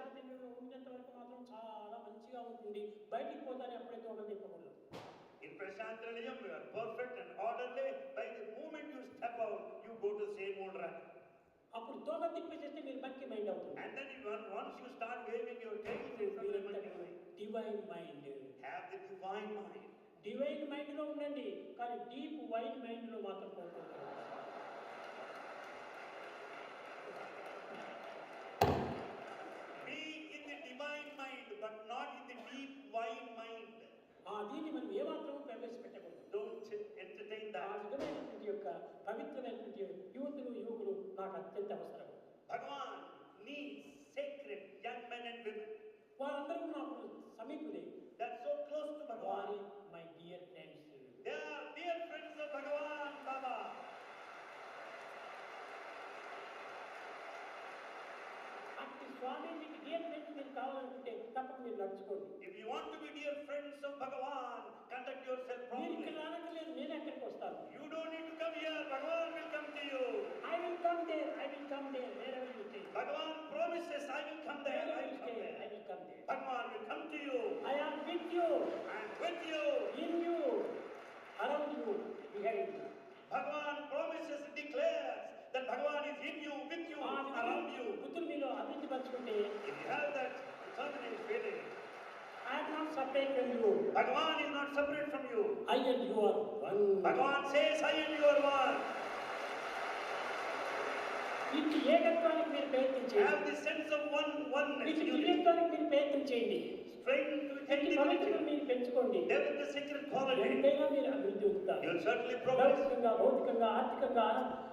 ప్రశాంతంగా ఉన్నంత వరకు మాత్రం చాలా మంచిగా ఉంటుంది. బయటికి పోతానే అప్పుడే తోకలు తిప్పకూడదు. In Prashanthanayam, you are perfect and orderly. By the moment you step out, you go to the same old rut. అప్పుడు తోక తిప్పేసేస్తే మీరు మంచి మైండ్ అవుతుంది. And then once you start waving your tail, divine mind. Have the divine mind. Divine mind లో ఉండండి, కానీ deep wine mind లో మాత్రం పోకూడదు. Be in the divine mind, but not in the deep wine mind. దీన్ని మనం ఏమాత్రం ప్రవేశపెట్టకూడదు. Don't entertain that. ఆ విధమైనటువంటి యొక్క పవిత్రమైనటువంటి యువకులు నాకు అత్యంత అవసరం. Bhagawan needs sacred young men and women. వారందరూ నాకు సమీపులే. They are so close to Bhagawan. My dear friends. They are dear friends of Bhagawan, Baba. స్వామీజీకి డియర్ ఫ్రెండ్స్ మీరు కావాలనుకుంటే తప్పక మీరు నడుచుకోండి. If you want to be dear friends of Bhagawan, conduct yourself properly. మీరు ఇక్కడ రానక్కర్లేదు, నేను అక్కడికి వస్తాను. You don't need to come here. Bhagawan will come to you. I will come there. Wherever you stay. Bhagawan promises, I will come there. I will come there. I will come there. Bhagawan will come to you. I am with you. I am with you. In you. Around you. Behind you. Bhagawan promises and declares that Bhagawan is in you, with you, around you. బుద్ధులు మీలో అభివృద్ధి పరచుకుంటే, if you have that determined feeling, I am not separate from you. Bhagawan is not separate from you. I and you are one. Bhagawan says, I and you are one. ఇట్టి ఏకత్వానికి మీరు ప్రయత్నించండి. Have the sense of oneness. ఇట్టి దివ్యత్వానికి మీరు ప్రయత్నం చేయండి. Strength to attain the పవిత్రతను మీరు పెంచుకోండి. develop the sacred quality. ఎంతైనా మీరు అభివృద్ధి అవుతారు. You will certainly progress. భౌతికంగా, ఆర్థికంగా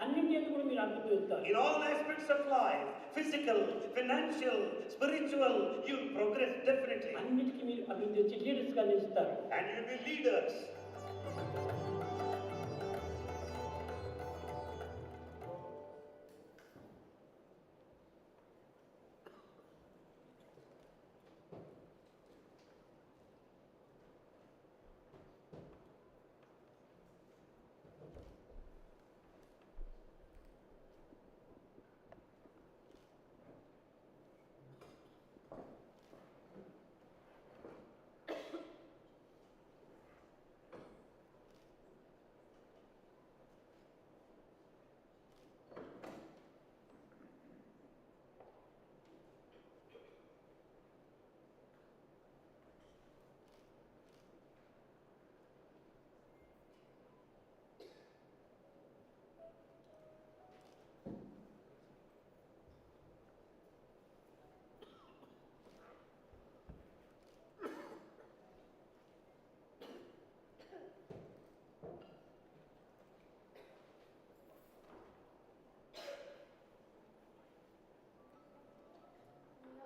అన్నింటి ఎందుకు కూడా మీరు అభివృద్ధి అవుతారు. In all aspects of life, physical, financial, spiritual, you will progress definitely. అన్నిటికీ మీరు అభివృద్ధి వచ్చి లీడర్స్ గా నిలుస్తారు. And you will be leaders.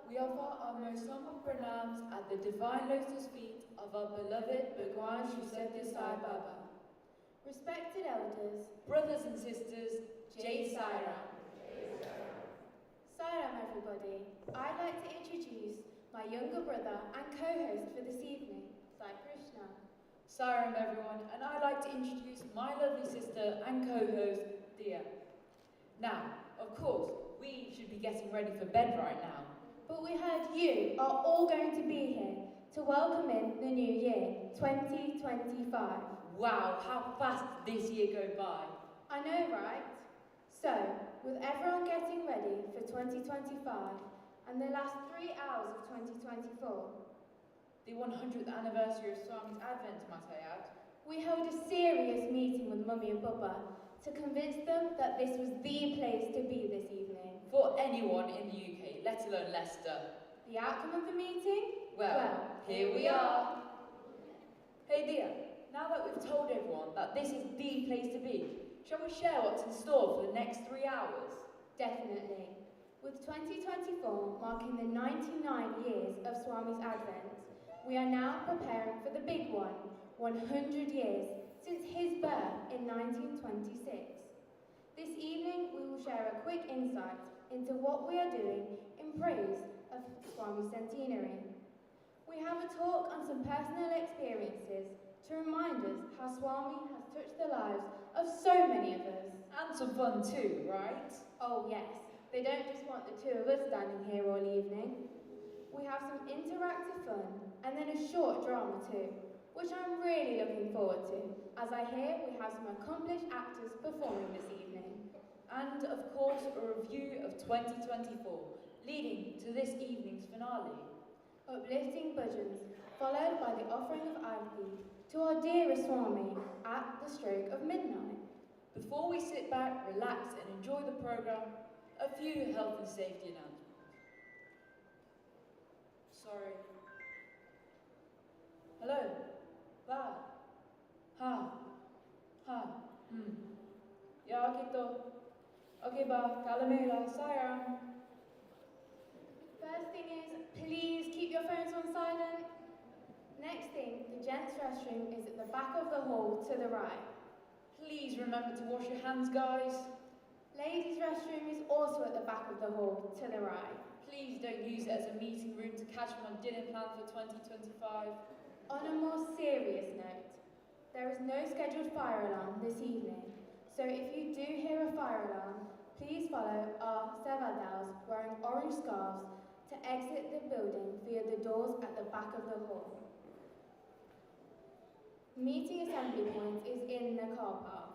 We offer our most humble pranams at the divine lotus feet of our beloved Bhagawan Shree Sathya Sai Baba. Respected elders, brothers and sisters, Jai Sai Ram. Sai Ram everybody. I'd like to introduce my younger brother and co-host for this evening, Sai Krishna. Sai Ram everyone, and I'd like to introduce my lovely sister and co-host, Dia. Now, of course, we should be getting ready for bed right now. But we heard you are all going to be here to welcome in the new year, 2025. Wow, how fast this year go by. I know, right? So, with everyone getting ready for 2025 and the last 3 hours of 2024, the 100th anniversary of Swami's Advent, might I add, we held a serious meeting with Mummy and Papa to convince them that this was the place to be this evening. For anyone in the UK, let alone Leicester. The outcome of the meeting? Well, here we are. Hey dear, now that we've told everyone that this is the place to be, shall we share what's in store for the next 3 hours? Definitely. With 2024 marking the 99 years of Swami's Advent, we are now preparing for the big one, 100 years since his birth in 1926. This evening we will share a quick insight into what we are doing in praise of Swami's Centenary. We have a talk on some personal experiences to remind us how Swami has touched the lives of so many of us. And some fun too, right? Oh yes, they don't just want the two of us standing here all evening. fun, and then a short drama too, which I'm really looking forward to, as I hear we have some accomplished actors performing this evening. And of course, a review of 2024, leading to this evening's finale. Uplifting bhajans, followed by the offering of arati to our dearest Swami at the stroke of midnight. Before we sit back, relax and enjoy the programme, a few health and safety announcements. Sorry. Hello. Va. Ha. Ha. Ya kita. Okay ba. Kalamela. Sayang. First thing is, please keep your phones on silent. Next thing, the gents' restroom is at the back of the hall to the right. Please remember to wash your hands, guys. Ladies' restroom is also at the back of the hall to the right. Please don't use it as a meeting room to catch them on dinner plan for 2025. On a more serious note, there is no scheduled fire alarm this evening, so if you do hear a fire alarm, please follow our sevadals wearing orange scarves to exit the building via the doors at the back of the hall. Meeting assembly point is in the car park.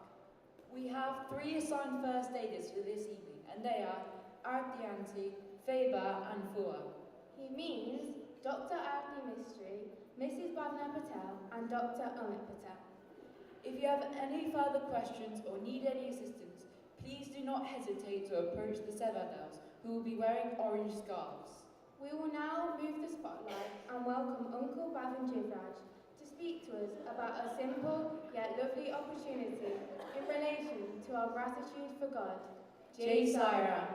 We have 3 assigned first aiders for this evening, and they are Artyanti, Faber, and Fua. He means Dr. Agni Mistry, Mrs. Bhavna Patel, and Dr. Amit Patel. If you have any further questions or need any assistance, please do not hesitate to approach the Sevadals, who will be wearing orange scarves. We will now move the spotlight and welcome Uncle Bhavan Jivraj to speak to us about a simple yet lovely opportunity in relation to our gratitude for God. Jai Sai Ram.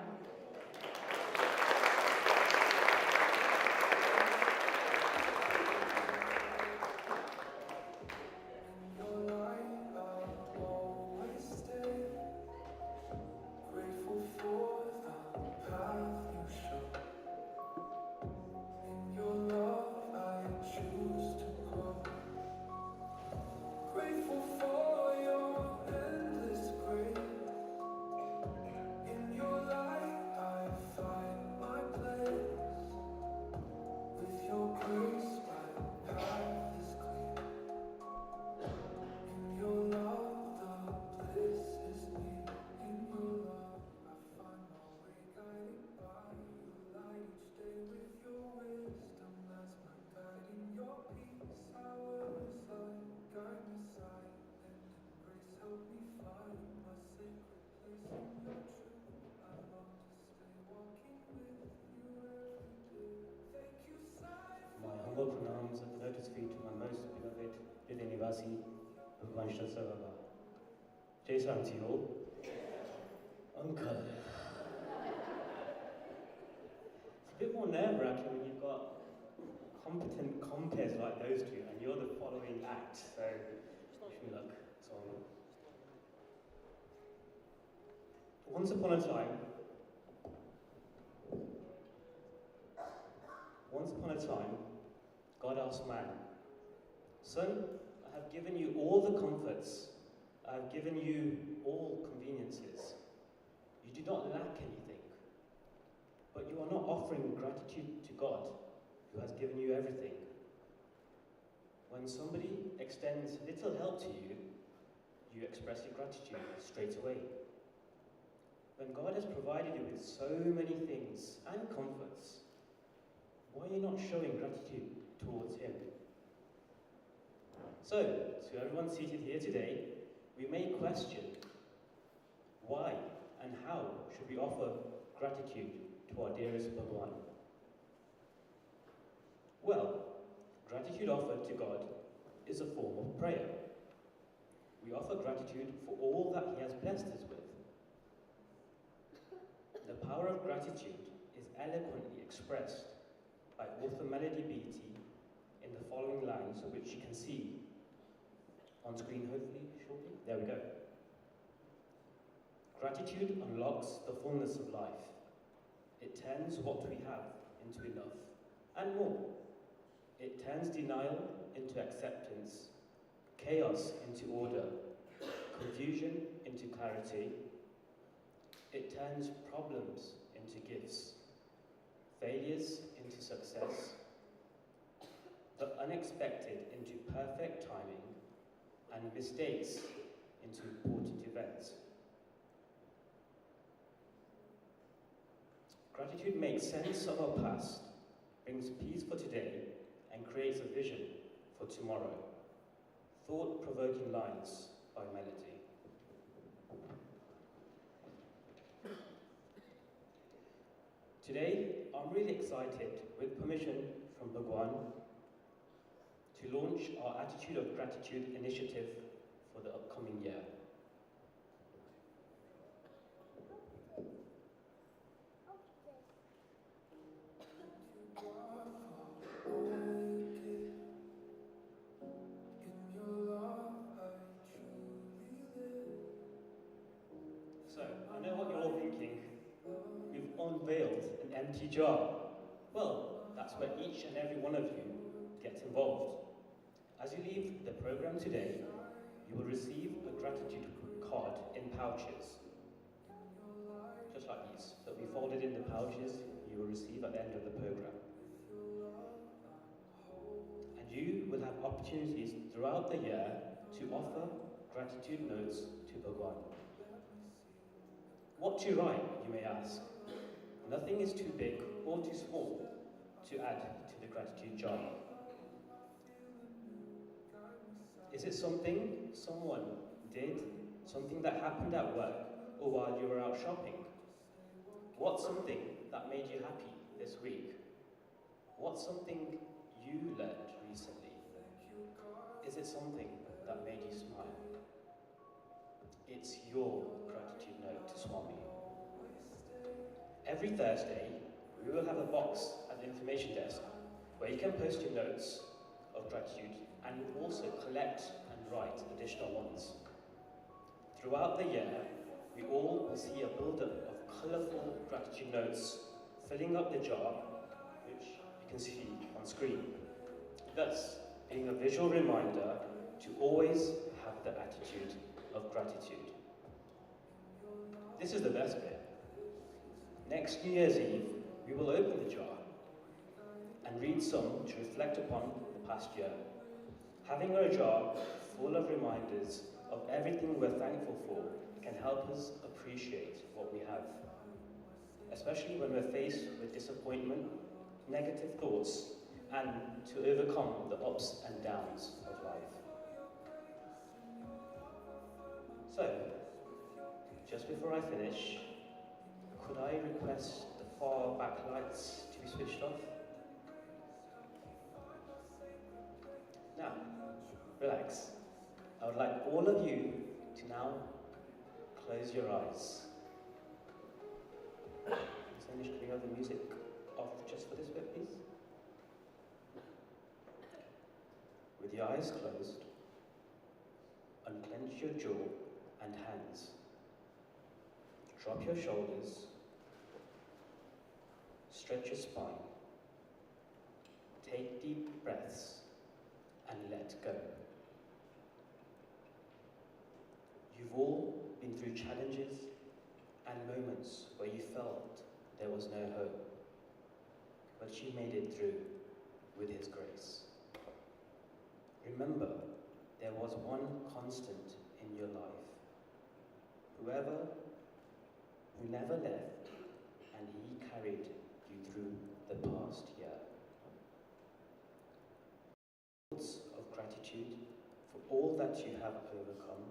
Humble pronouns at the lotus feet of my most beloved Nivasi, Bhagawan Sarva. Jai Sai Ram to you all. Uncle. It's a bit more nerve-wracking when you've got competent compeers like those two and you're the following act, so wish me luck. So, once upon a time, God asked man, "Son, I have given you all the comforts, I have given you all conveniences. You do not lack anything, but you are not offering gratitude to God, who has given you everything. When somebody extends little help to you, you express your gratitude straight away. When God has provided you with so many things and comforts, why are you not showing gratitude towards Him?" So, to everyone seated here today, we may question, why and how should we offer gratitude to our dearest Bhagawan? Well, gratitude offered to God is a form of prayer. We offer gratitude for all that He has blessed us with. The power of gratitude is eloquently expressed by author Melody Beattie in the following lines, which you can see on screen hopefully shortly. There we go. Gratitude unlocks the fullness of life. It turns what we have into enough and more. It turns denial into acceptance, chaos into order, confusion into clarity. It turns problems into gifts, failures into success, unexpected into perfect timing, and mistakes into important events. Gratitude makes sense of our past, brings peace for today, and creates a vision for tomorrow. Thought-provoking lines by Melody. Today, I'm really excited, with permission from Bhagawan, to launch our Attitude of Gratitude initiative for the upcoming year. So, I know what you're all thinking. We've unveiled an empty jar. Well, that's where each and every one of you gets involved. As you leave the program today, you will receive a gratitude card in pouches. Just like these, that we folded in the pouches you will receive at the end of the program. And you will have opportunities throughout the year to offer gratitude notes to Bhagawan. What to write, you may ask? Nothing is too big or too small to add to the gratitude jar. Is it something someone did, something that happened at work, or while you were out shopping? What's something that made you happy this week? What's something you learned recently? Is it something that made you smile? It's your gratitude note to Swami. Every Thursday, we will have a box at the information desk where you can post your notes of gratitude and also collect and write additional ones. Throughout the year, we all will see a build-up of colourful gratitude notes filling up the jar, which you can see on screen. Thus, being a visual reminder to always have the attitude of gratitude. This is the best bit. Next New Year's Eve, we will open the jar and read some to reflect upon the past year. Having a jar full of reminders of everything we're thankful for can help us appreciate what we have, especially when we're faced with disappointment, negative thoughts, and to overcome the ups and downs of life. So, just before I finish, could I request the far back lights to be switched off? Now, relax. I would like all of you to now close your eyes. Finish, can we have the music off just for this bit, please? With your eyes closed, unclench your jaw and hands. Drop your shoulders. Stretch your spine. Take deep breaths and let go. You've all been through challenges and moments where you felt there was no hope, but you made it through with His grace. Remember, there was one constant in your life. Who never left, and He carried you through the past year. Words of gratitude for all that you have overcome.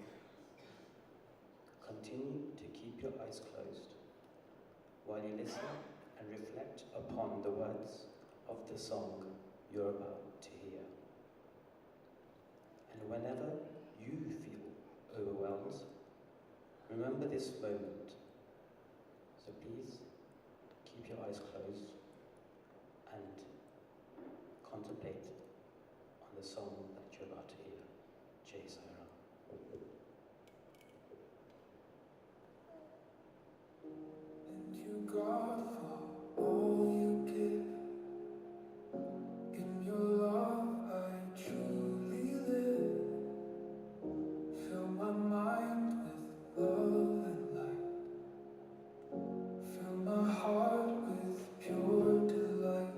Continue to keep your eyes closed while you listen and reflect upon the words of the song you're about to hear. And whenever you feel overwhelmed, remember this moment. So please, keep your eyes closed and contemplate on the song that you're about to hear. Jai Sai Ram. Thank you, God, for all you give. In your love, I truly live. Fill my mind with love and light. Fill my heart with pure delight.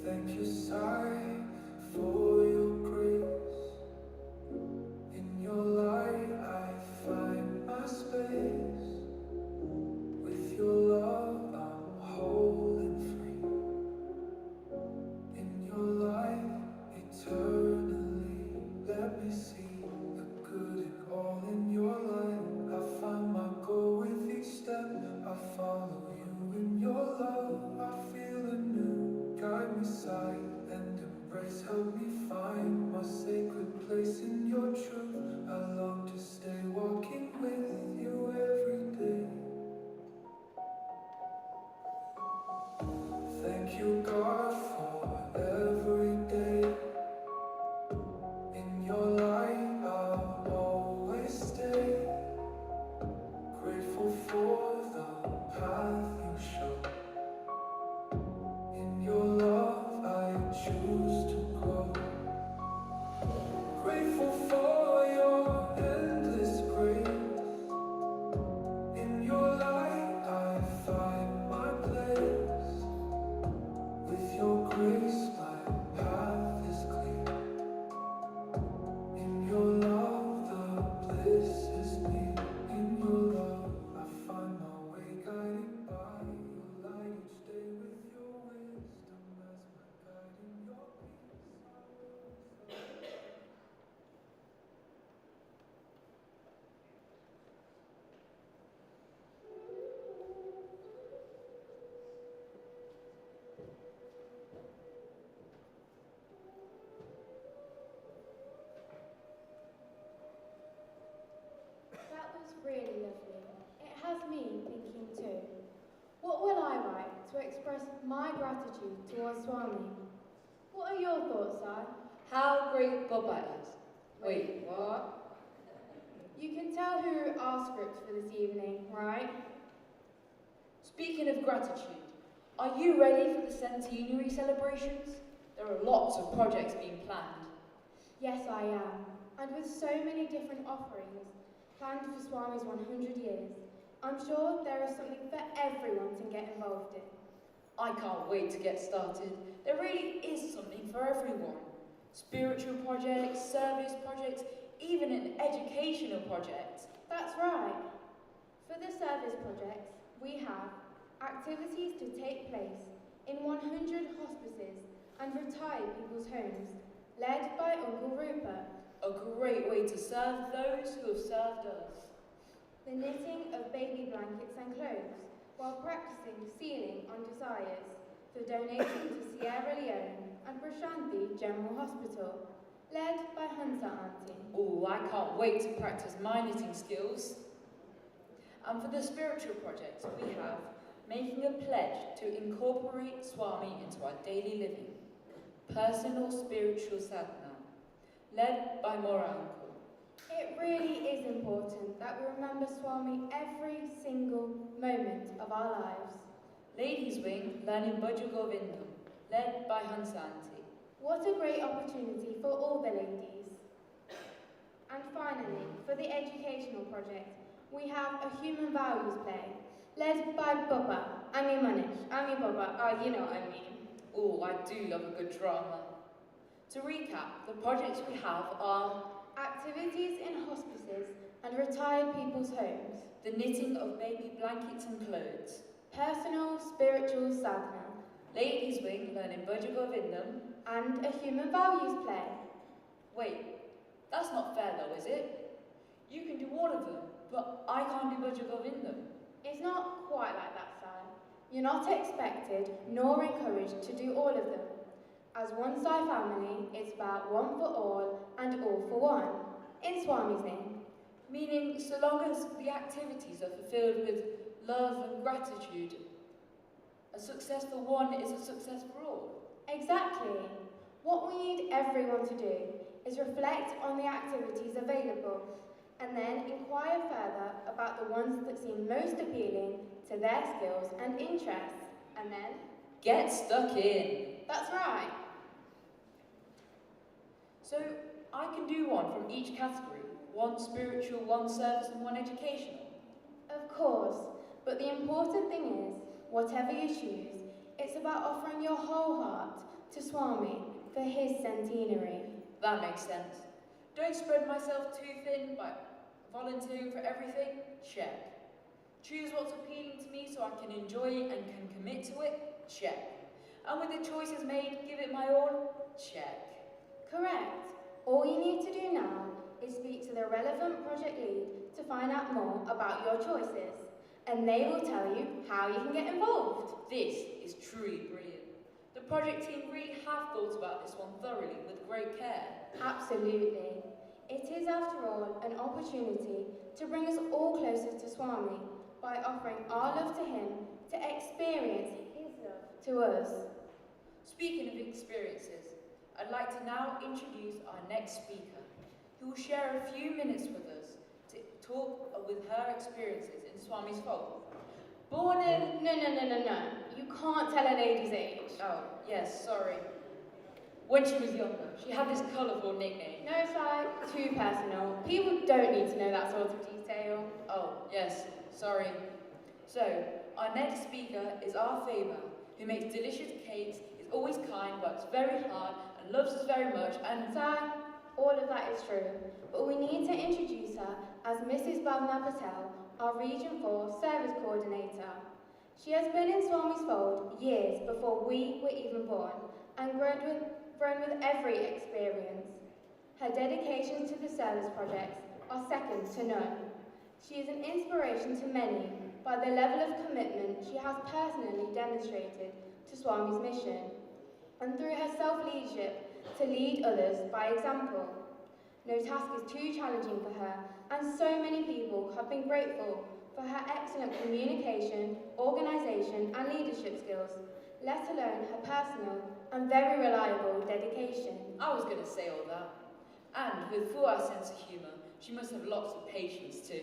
Thank you, Sai. my side and embrace. Help me find my sacred place in your truth. I long to stay walking with you every day. Thank you, God, for every day. In your light, I'll always stay. Grateful for the path you show. In your love, I choose to grow. Grateful for your endless grace. In your light, I find my place. With your grace, my path is clear. In your love, the bliss is near. In your love, I find my way, guided by your light each day. With your wisdom as my guide, in your peace I will find. That was really lovely. It has me thinking too. What will I write to express my gratitude towards Swami? What are your thoughts, Sai? How great Baba is. Wait, what? You can tell who wrote our script for this evening, right? Speaking of gratitude, are you ready for the Centenary celebrations? There are lots of projects being planned. Yes, I am. And with so many different offerings planned for Swami's 100 years, I'm sure there is something for everyone to get involved in. I can't wait to get started. There really is something for everyone. Spiritual projects, service projects, even an educational project. That's right. For the service projects, we have activities to take place in 100 hospices and retired people's homes, led by Uncle Rupert. A great way to serve those who have served us. The knitting of baby blankets and clothes, while practicing sealing on desires, for donation to Sierra Leone and Prashanthi General Hospital, led by Hunter Auntie. Oh, I can't wait to practice my knitting skills. And for the spiritual projects, we have making a pledge to incorporate Swami into our daily living. Personal spiritual sadhana, led by Mora Uncle. It really is important that we remember Swami every single moment of our lives. Ladies Wing, learning Bhaja Govindam, led by Hansanti. What a great opportunity for all the ladies. And finally, for the educational project, we have a human values play, led by Baba, Ami Manish, Ami Baba, you know what I mean. Oh, I do love a good drama. To recap, the projects we have are Activities in hospices and retired people's homes, the knitting of baby blankets and clothes, personal spiritual sadhana, Ladies Wing, learning Bhaja Govindam. and a human values play. Wait, that's not fair though, is it? You can do all of them, but I can't do Bhaja Govindam. It's not quite like that, Sai. You're not expected nor encouraged to do all of them. As one Sai family, it's about one for all and all for one, in Swami's name. Meaning, so long as the activities are fulfilled with love and gratitude, a success for one is a success for all. Exactly. What we need everyone to do is reflect on the activities available and then inquire further about the ones that seem most appealing to their skills and interests, and then Get stuck in. that's right. So, I can do one from each category. One spiritual, one service, and one educational. Of course, but the important thing is, whatever you choose, it's about offering your whole heart to Swami for his centenary. That makes sense. Don't spread myself too thin by volunteering for everything. Check. Choose what's appealing to me so I can enjoy it and can commit to it. Check. And with the choices made, give it my all. Check. Correct. All you need to do now is speak to the relevant project lead to find out more about your choices, and they will tell you how you can get involved. This is truly brilliant. The project team really have thought about this one thoroughly with great care. Absolutely. It is, after all, an opportunity to bring us all closer to Swami by offering our love to him, to experience his love to us. Speaking of experiences, I'd like to now introduce our next speaker, who will share a few minutes with us to talk with her experiences in Swami's fold. Born in... No. You can't tell a lady's age. Oh, yes, sorry. When she was younger, she had this colourful nickname. No, Sai, too personal. People don't need to know that sort of detail. Oh, yes, sorry. So, our next speaker is our Faber, who makes delicious cakes, is always kind, works very hard, and loves us very much, and... Sai, all of that is true, but we need to introduce her as Mrs. Bhavna Patel, our Region 4 Service Coordinator. She has been in Swami's fold years before we were even born, and grown with every experience. Her dedications to the service projects are second to none. She is an inspiration to many by the level of commitment she has personally demonstrated to Swami's mission, and through her self-leadership to lead others by example. No task is too challenging for her, and so many people have been grateful for her excellent communication, organisation and leadership skills, let alone her personal and very reliable dedication. I was going to say all that. And with full sense of humour, she must have lots of patience too.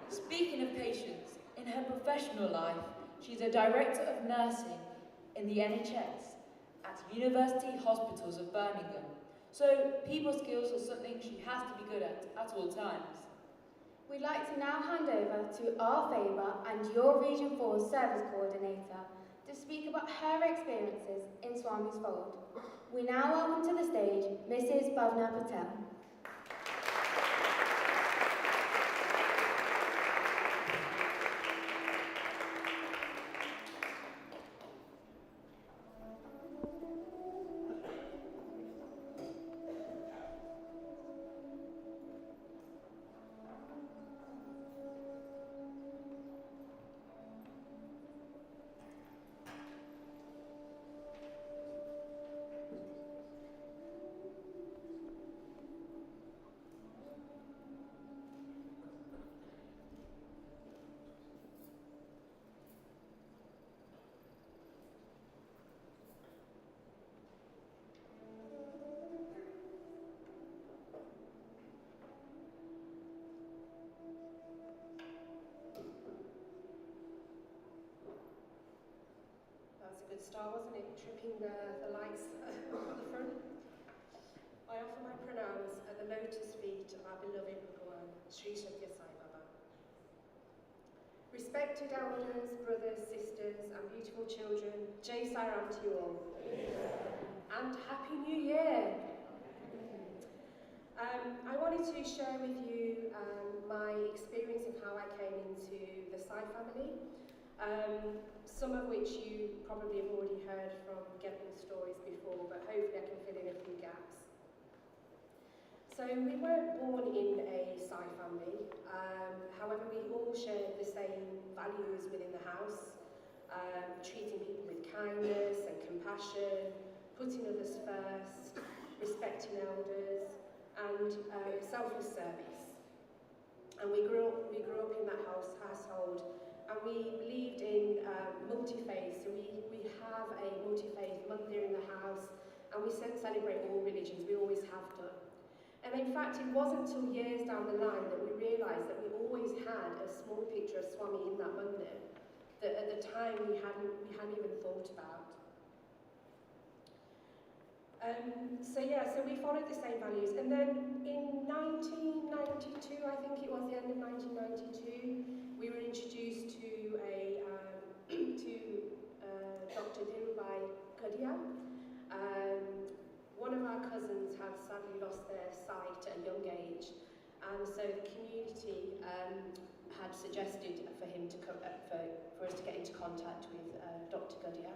Speaking of patience, in her professional life, she's a director of nursing in the NHS at University Hospitals of Birmingham. So people skills are something she has to be good at all times. We'd like to now hand over to our Faber and your Region 4 Service Coordinator to speak about her experiences in Swami's fold. We now welcome to the stage Mrs. Bhavna Patel. Good start, wasn't it? Tripping the lights at the front. I offer my pranams at the lotus feet of our beloved Bhagawan, Shree Sathya Sai Baba. Respected elders, brothers, sisters, and beautiful children, Jai Sai Ram to you all. And Happy New Year! I wanted to share with you my experience of how I came into the Sai family. Some of which you probably have already heard from getting stories before, but hopefully I can fill in a few gaps. So we weren't born in a Sai family, however we all shared the same values within the house, treating people with kindness and compassion, putting others first, respecting elders, and selfless service. And we grew up in that household. And we believed in multi-faith, so we have a multi-faith mandir in the house, and we celebrate all religions, we always have done. And in fact, it wasn't until years down the line that we realised that we always had a small picture of Swami in that mandir, that at the time we hadn't even thought about. So we followed the same values, and then in 1992, I think it was the end of 1992, we were introduced to Dr. Dhirubhai Kadia. One of our cousins had sadly lost their sight at a young age, and so the community had suggested for him to come for us to get into contact with Dr. Kadia.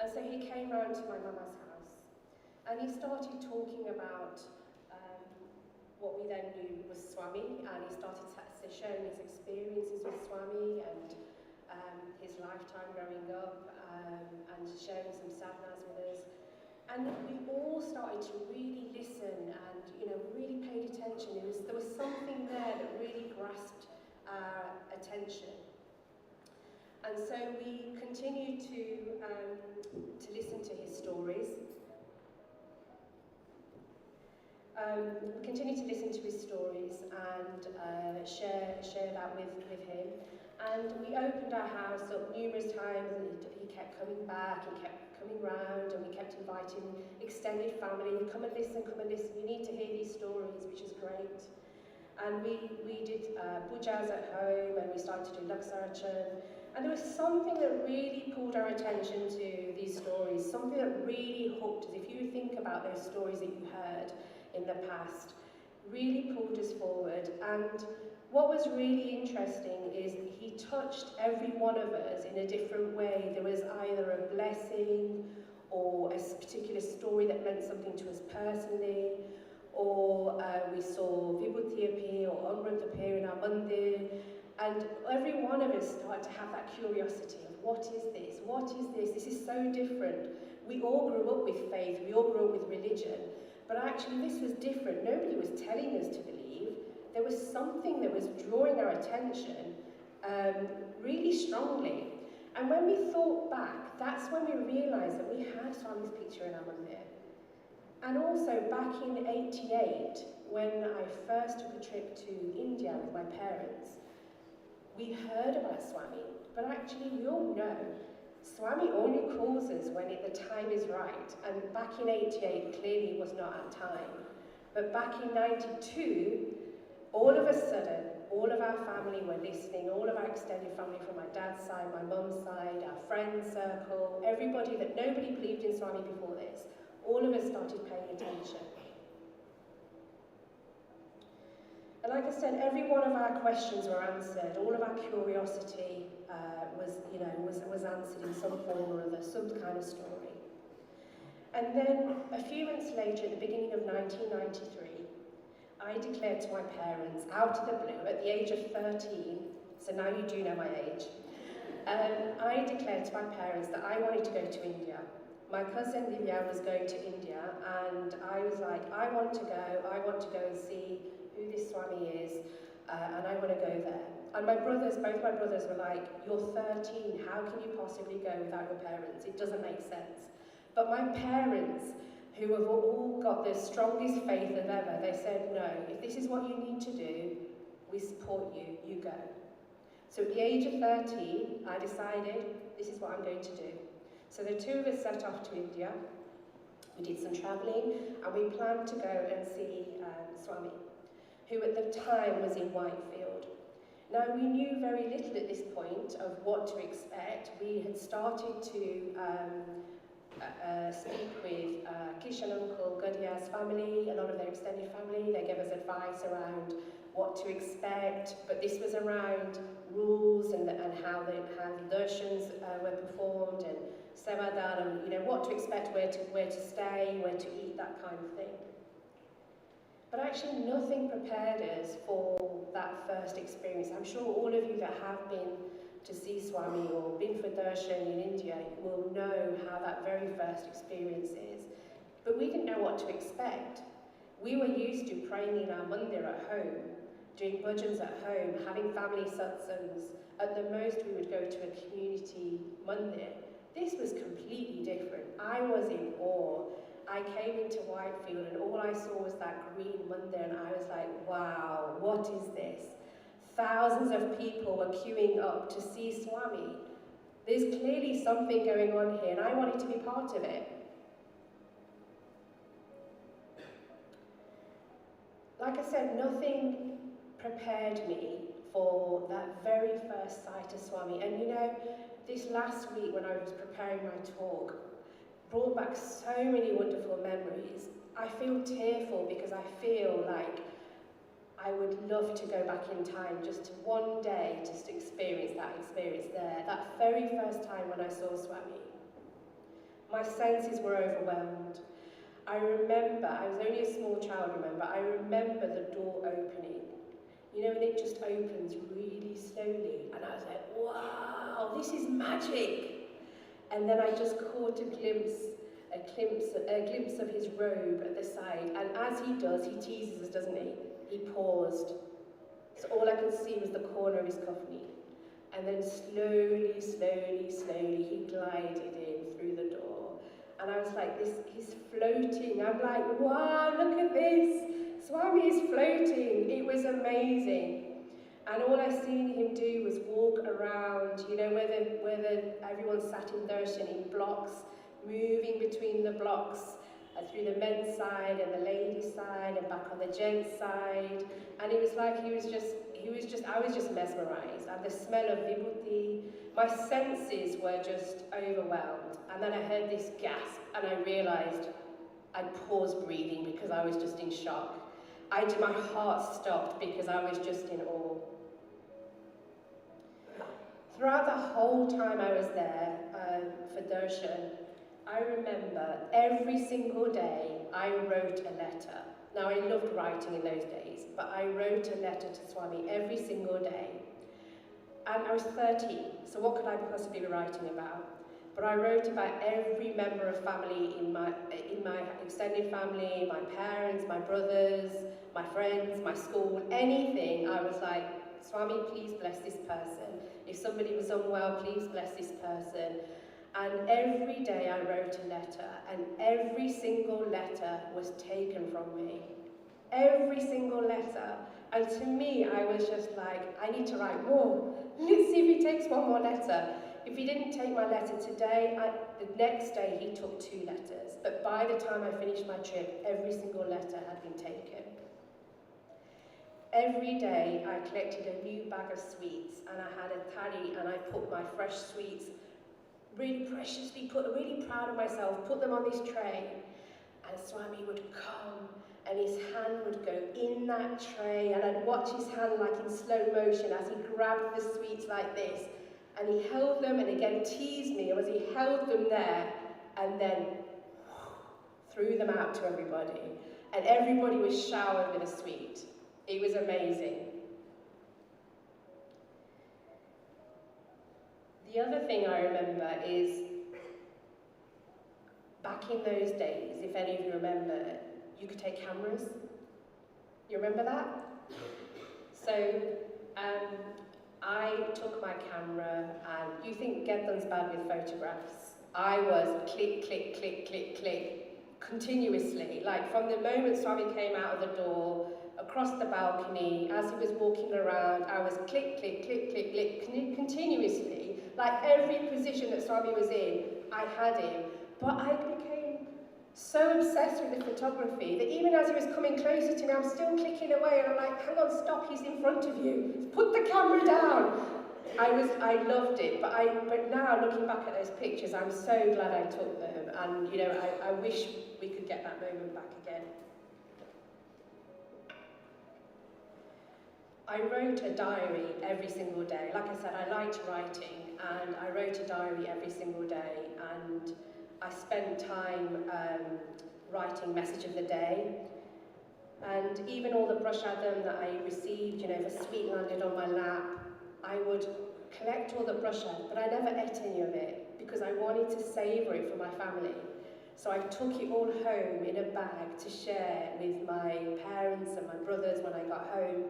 And so he came round to my mama's house, and he started talking about what we then knew was Swami, and he started sharing his experiences with Swami and his lifetime growing up and sharing some sadness with us. And we all started to really listen and, really paid attention. There was something there that really grasped our attention. And so we continued to listen to his stories. We continued to listen to his stories and share that with him. And we opened our house up numerous times, and he kept coming back, he kept coming round, and we kept inviting extended family, come and listen, you need to hear these stories, which is great. And we did pujas at home, and we started to do Laksarachan. And there was something that really pulled our attention to these stories, something that really hooked us. If you think about those stories that you heard in the past, really pulled us forward. And what was really interesting is he touched every one of us in a different way. There was either a blessing or a particular story that meant something to us personally, or we saw Vibhuti appear or Amrit appear in our mandir. And every one of us started to have that curiosity of what is this? What is this? This is so different. We all grew up with faith, we all grew up with religion, but actually this was different. Nobody was telling us to believe. There was something that was drawing our attention really strongly. And when we thought back, that's when we realised that we had Swami's picture in our mandir. And also back in '88, when I first took a trip to India with my parents, we heard about Swami, but actually we all know Swami only calls us when the time is right. And back in '88, clearly was not our time. But back in '92, all of a sudden, all of our family were listening, all of our extended family from my dad's side, my mum's side, our friend circle, everybody that nobody believed in Swami before this, all of us started paying attention. And like I said, every one of our questions were answered. All of our curiosity was answered in some form or other, some kind of story. And then a few months later, at the beginning of 1993, I declared to my parents, out of the blue, at the age of 13, so now you do know my age, I declared to my parents that I wanted to go to India. My cousin Divya was going to India, and I was like, I want to go and see who this Swami is, and I want to go there. And both my brothers were like, you're 13, how can you possibly go without your parents? It doesn't make sense. But my parents, who have all got the strongest faith of ever, they said, no, if this is what you need to do, we support you, you go. So at the age of 13, I decided, this is what I'm going to do. So the two of us set off to India. We did some travelling, and we planned to go and see Swami, who at the time was in Whitefield. Now, we knew very little at this point of what to expect. We had started to speak with Kishan uncle, Gadia's family, a lot of their extended family. They gave us advice around what to expect, but this was around rules and how the darshans were performed, and sevadar, and what to expect, where to stay, where to eat, that kind of thing. But actually nothing prepared us for that first experience. I'm sure all of you that have been to see Swami or been for darshan in India will know how that very first experience is. But we didn't know what to expect. We were used to praying in our mandir at home, doing bhajans at home, having family satsangs. At the most we would go to a community mandir. This was completely different. I was in awe. I came into Whitefield and all I saw was that green mandir, and I was like, wow, what is this? Thousands of people were queuing up to see Swami. There's clearly something going on here, and I wanted to be part of it. Like I said, nothing prepared me for that very first sight of Swami. And this last week when I was preparing my talk, brought back so many wonderful memories. I feel tearful because I feel like I would love to go back in time just one day just to experience there. That very first time when I saw Swami. My senses were overwhelmed. I remember, I was only a small child, I remember the door opening. You know, and it just opens really slowly. And I was like, wow, this is magic. And then I just caught a glimpse of his robe at the side. And as he does, he teases us, doesn't he? He paused. So all I could see was the corner of his cuffney. And then slowly, he glided in through the door. And I was like, he's floating. I'm like, wow, look at this. Swami is floating. It was amazing. And all I seen him do was walk around, you know, whether everyone sat in darshan in blocks, moving between the blocks, through the men's side and the ladies' side and back on the gents' side. And it was like I was just mesmerized. And the smell of vibhuti, my senses were just overwhelmed. And then I heard this gasp and I realized I'd paused breathing because I was just in shock. My heart stopped because I was just in awe. Throughout the whole time I was there for darshan, I remember every single day I wrote a letter. Now I loved writing in those days, but I wrote a letter to Swami every single day. And I was 13, so what could I possibly be writing about? But I wrote about every member of family in my extended family, my parents, my brothers, my friends, my school, anything. I was like, Swami, please bless this person. If somebody was unwell, please bless this person. And every day I wrote a letter, and every single letter was taken from me. Every single letter. And to me, I was just like, I need to write more. Let's see if he takes one more letter. If he didn't take my letter today, the next day he took 2 letters. But by the time I finished my trip, every single letter had been taken. Every day I collected a new bag of sweets, and I had a thali, and I put my fresh sweets really preciously, really proud of myself, put them on this tray. And Swami would come, and his hand would go in that tray, and I'd watch his hand like in slow motion as he grabbed the sweets like this. And he held them and again teased me as he held them there and then threw them out to everybody. And everybody was showered with a sweet. It was amazing. The other thing I remember is, back in those days, if any of you remember, you could take cameras. You remember that? So, I took my camera, and you think Geddan's bad with photographs. I was click, click, click, click, click, continuously. Like from the moment Swami came out of the door, across the balcony, as he was walking around, I was click, click, click, click, click, continuously. Like every position that Swami was in, I had him. But I became so obsessed with the photography that even as he was coming closer to me, I'm still clicking away, and I'm like, hang on, stop, he's in front of you. Put the camera down. I loved it, but now looking back at those pictures, I'm so glad I took them, and you know, I wish we could get that moment back again. I wrote a diary every single day. Like I said, I liked writing, and I wrote a diary every single day, and I spent time writing message of the day, and even all the brush adam that I received, you know, if a sweet landed on my lap, I would collect all the brush adam, but I never ate any of it because I wanted to savour it for my family. So I took it all home in a bag to share with my parents and my brothers when I got home.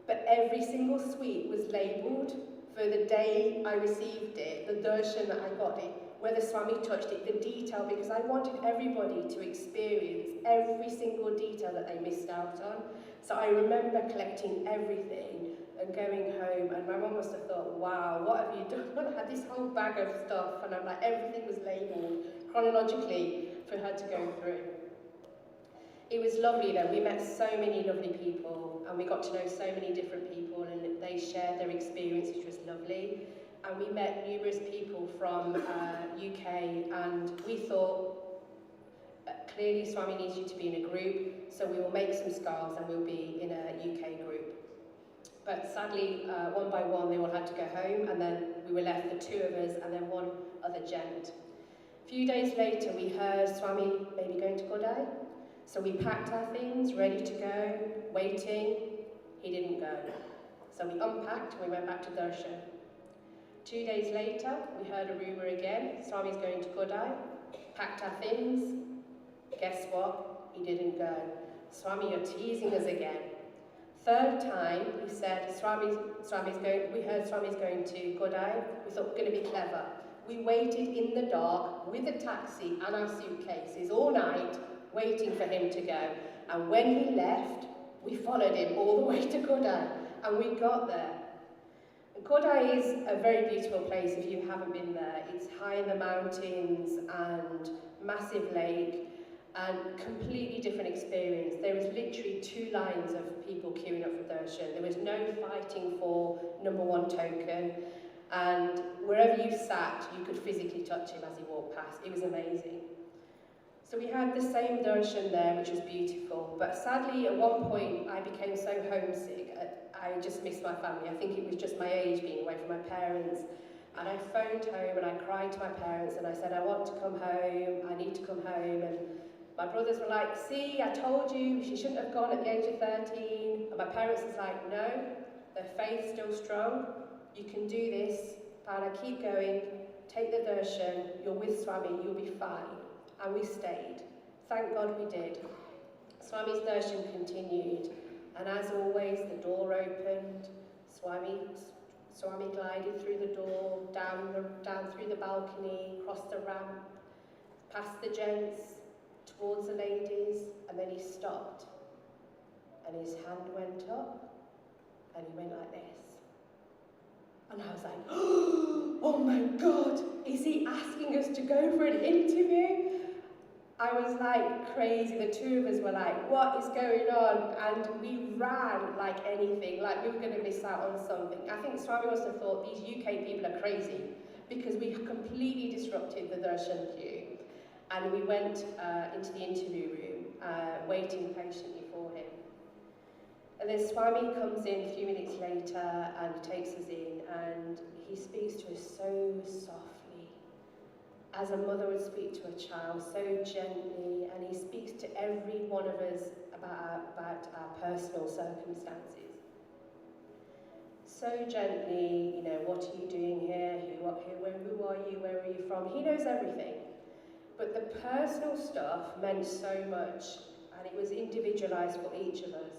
But every single sweet was labelled for the day I received it, the darshan that I got it, whether Swami touched it, the detail, because I wanted everybody to experience every single detail that they missed out on. So I remember collecting everything and going home, and my mum must have thought, wow, what have you done? I had this whole bag of stuff, and I'm like, everything was labelled chronologically for her to go through. It was lovely though. We met so many lovely people, and we got to know so many different people, and they shared their experience, which was lovely. And we met numerous people from UK, and we thought, clearly Swami needs you to be in a group, so we will make some scarves and we'll be in a UK group. But sadly, one by one, they all had to go home, and then we were left, the 2 of us, and then one other gent. A few days later, we heard Swami maybe going to Kodai. So we packed our things, ready to go, waiting. He didn't go. So we unpacked and we went back to darshan. 2 days later, we heard a rumour again, Swami's going to Godai, packed our things. Guess what? He didn't go. Swami, you're teasing us again. Third time, he said, we heard Swami's going to Godai. We thought, we're going to be clever. We waited in the dark with a taxi and our suitcases all night, waiting for him to go. And when he left, we followed him all the way to Godai. And we got there. And Godai is a very beautiful place if you haven't been there. It's high in the mountains and massive lake. And completely different experience. There was literally 2 lines of people queuing up for darshan. There was no fighting for number 1 token, and wherever you sat, you could physically touch him as he walked past. It was amazing. So we had the same darshan there, which was beautiful, but sadly at one point I became so homesick, I just missed my family. I think it was just my age being away from my parents. And I phoned home and I cried to my parents and I said, I want to come home, I need to come home. And my brothers were like, see, I told you, she shouldn't have gone at the age of 13. And my parents was like, no, their faith's still strong. You can do this. Paula, keep going. Take the darshan. You're with Swami. You'll be fine. And we stayed. Thank God we did. Swami's darshan continued. And as always, the door opened. Swami glided through the door, down through the balcony, crossed the ramp, past the gents, towards the ladies, and then he stopped. And his hand went up, and he went like this. And I was like, oh my God, is he asking us to go for an interview? I was like crazy. The 2 of us were like, what is going on? And we ran like anything, like we were going to miss out on something. I think Swami must have thought these UK people are crazy because we completely disrupted the darshan queue. And we went into the interview room, waiting patiently for him. And then Swami comes in a few minutes later and takes us in, and he speaks to us so softly, as a mother would speak to a child, so gently, and he speaks to every one of us about our personal circumstances. So gently, you know, what are you doing here? Who are you? Where are you from? He knows everything. But the personal stuff meant so much, and it was individualised for each of us.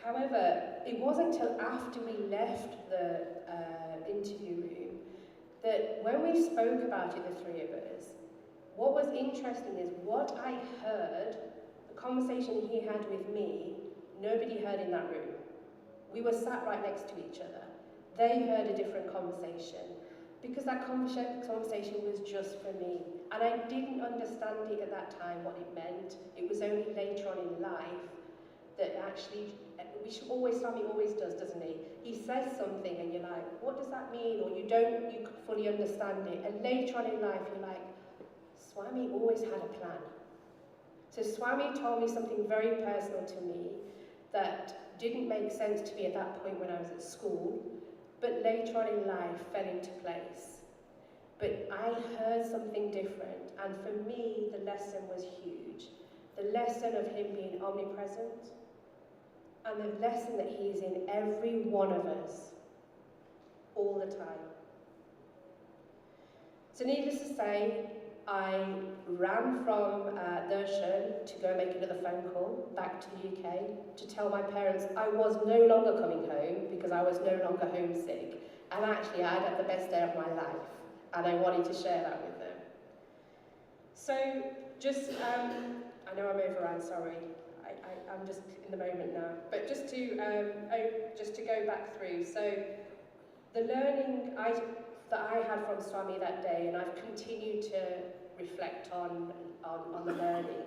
However, it wasn't until after we left the interview room that when we spoke about it, the 3 of us, what was interesting is what I heard, the conversation he had with me, nobody heard in that room. We were sat right next to each other. They heard a different conversation. Because that conversation was just for me. And I didn't understand it at that time, what it meant. It was only later on in life that actually, Swami always does, doesn't he? He says something and you're like, what does that mean? Or you fully understand it. And later on in life, you're like, Swami always had a plan. So Swami told me something very personal to me that didn't make sense to me at that point when I was at school, but later on in life fell into place. But I heard something different, and for me, the lesson was huge. The lesson of him being omnipresent, and the lesson that he is in every one of us, all the time. So needless to say, I ran from darshan to go make another phone call back to the UK to tell my parents I was no longer coming home because I was no longer homesick. And actually I had the best day of my life, and I wanted to share that with them. So just, I know I'm overrun, sorry. I'm just in the moment now. But just to go back through, so the learning that I had from Swami that day, and I've continued to reflect on the learning.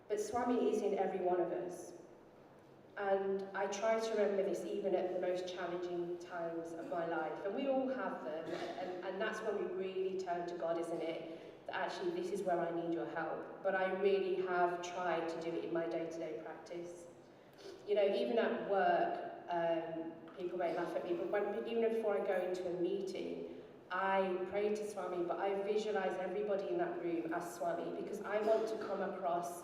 But Swami is in every one of us. And I try to remember this even at the most challenging times of my life. And we all have them, and that's when we really turn to God, isn't it? That actually, this is where I need your help. But I really have tried to do it in my day-to-day practice. You know, even at work, people may laugh at me, but even before I go into a meeting, I pray to Swami, but I visualize everybody in that room as Swami, because I want to come across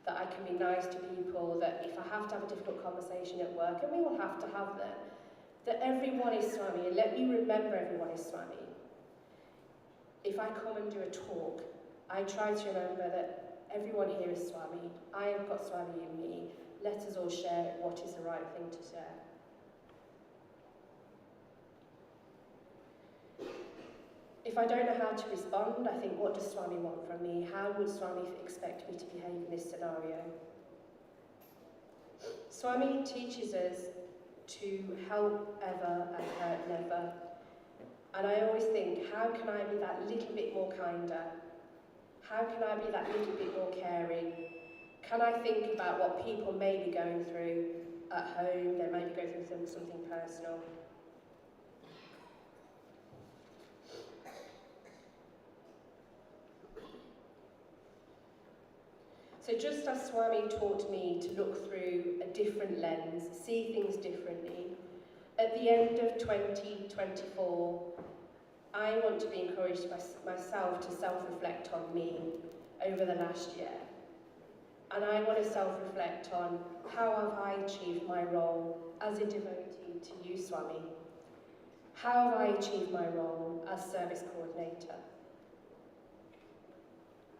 that I can be nice to people, that if I have to have a difficult conversation at work, and we all have to have them, that everyone is Swami, and let me remember everyone is Swami. If I come and do a talk, I try to remember that everyone here is Swami. I have got Swami in me. Let us all share what is the right thing to share. If I don't know how to respond, I think, what does Swami want from me? How would Swami expect me to behave in this scenario? Swami teaches us to help ever and hurt never. And I always think, how can I be that little bit more kinder? How can I be that little bit more caring? Can I think about what people may be going through at home? They may be going through something personal. So just as Swami taught me to look through a different lens, see things differently, at the end of 2024, I want to be encouraged by myself to self-reflect on me over the last year. And I want to self-reflect on how have I achieved my role as a devotee to you, Swami? How have I achieved my role as service coordinator?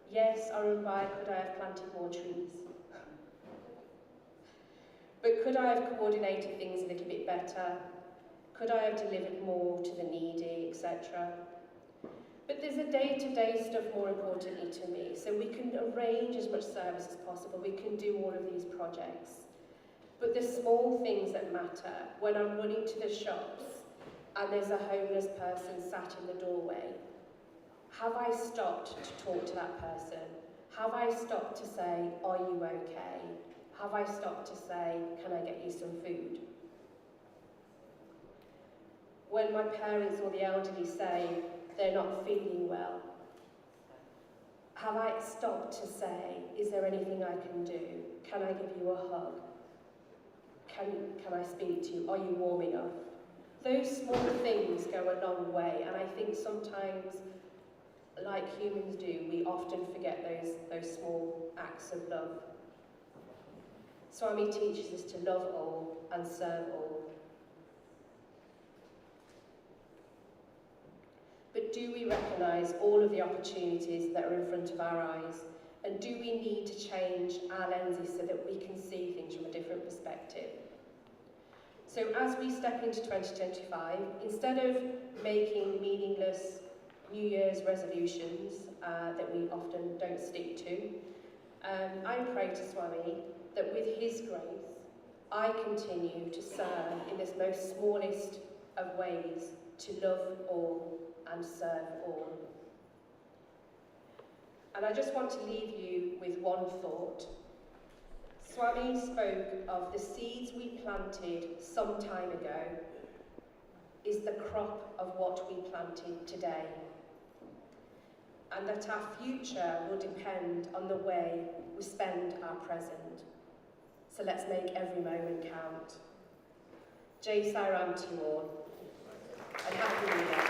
Yes, Arunbai, could I have planted more trees? But could I have coordinated things a little bit better? Could I have delivered more to the needy, etc.? But there's a day-to-day stuff more importantly to me, so we can arrange as much service as possible, we can do all of these projects. But the small things that matter, when I'm running to the shops and there's a homeless person sat in the doorway, have I stopped to talk to that person? Have I stopped to say, are you okay? Have I stopped to say, can I get you some food? When my parents or the elderly say they're not feeling well, have I stopped to say, is there anything I can do? Can I give you a hug? Can I speak to you? Are you warm enough? Those small things go a long way, and I think sometimes, like humans do, we often forget those small acts of love. Swami teaches us to love all and serve all. But do we recognise all of the opportunities that are in front of our eyes? And do we need to change our lenses so that we can see things from a different perspective? So as we step into 2025, instead of making meaningless New Year's resolutions that we often don't stick to, I pray to Swami that with his grace, I continue to serve in this most smallest of ways, to love all and serve all. And I just want to leave you with one thought. Swami spoke of the seeds we planted some time ago is the crop of what we planted today. And that our future will depend on the way we spend our present. So let's make every moment count. Jai Sai Ram to you all, and Happy New Year.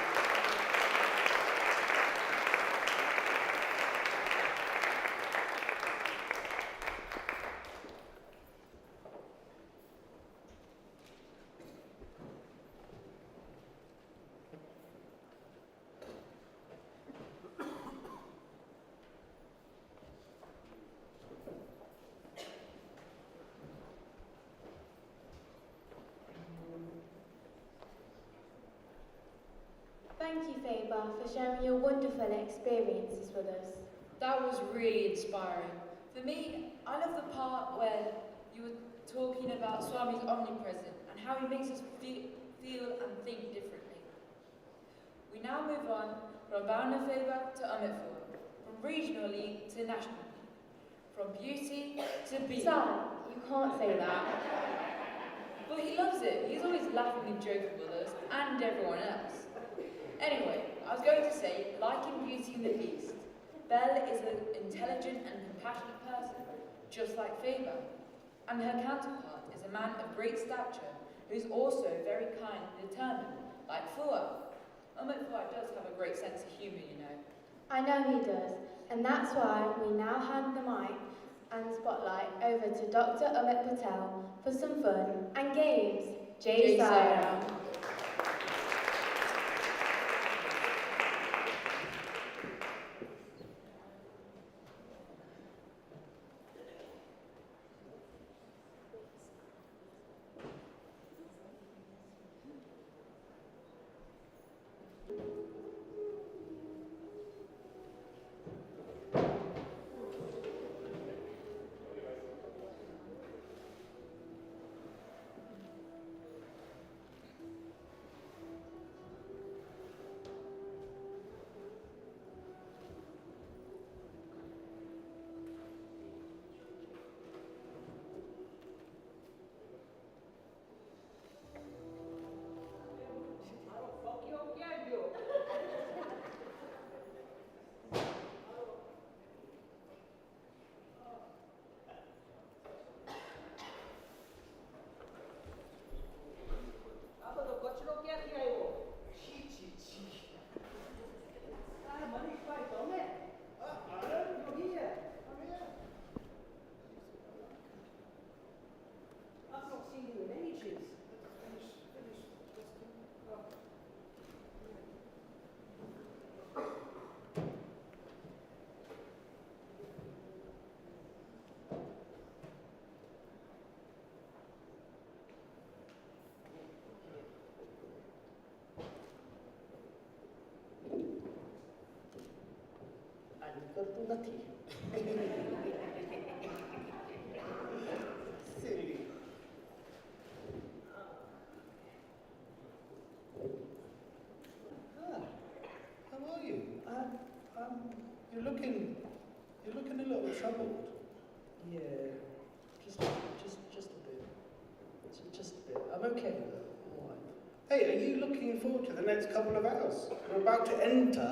Thank you, Faber, for sharing your wonderful experiences with us. That was really inspiring. For me, I love the part where you were talking about Swami's omnipresent and how he makes us feel and think differently. We now move on from Bhavana Faber to Amitful, from regional league to national league, from beauty to being. Sai, you can't say that. But he loves it. He's always laughing and joking with us and everyone else. Anyway, I was going to say, like in Beauty and the Beast, Belle is an intelligent and compassionate person, just like Faber. And her counterpart is a man of great stature, who's also very kind and determined, like Fua. Fua does have a great sense of humour, you know. I know he does, and that's why we now hand the mic and spotlight over to Dr. Amit Patel for some fun and games. Jai Sai Ram. કરતું નથી. Silly. How are you? You're looking a little troubled. Yeah, just a bit. Just a bit. I'm okay. I'm all right. Hey, are you looking forward to the next couple of hours? We're about to enter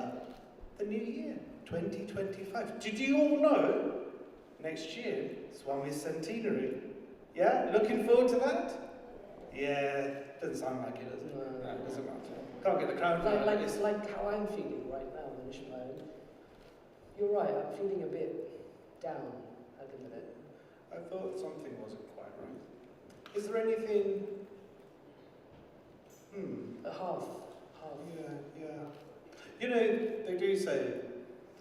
the new year, 2025. Did you all know next year, Swami's Centenary? Yeah? Looking forward to that? Yeah, doesn't sound like it, does it? No. No, it doesn't matter. Can't get the crowd behind It's like how I'm feeling right now, Manishman. You're right, I'm feeling a bit down at the minute. I thought something wasn't quite right. Is there anything... Half. Yeah. You know, they do say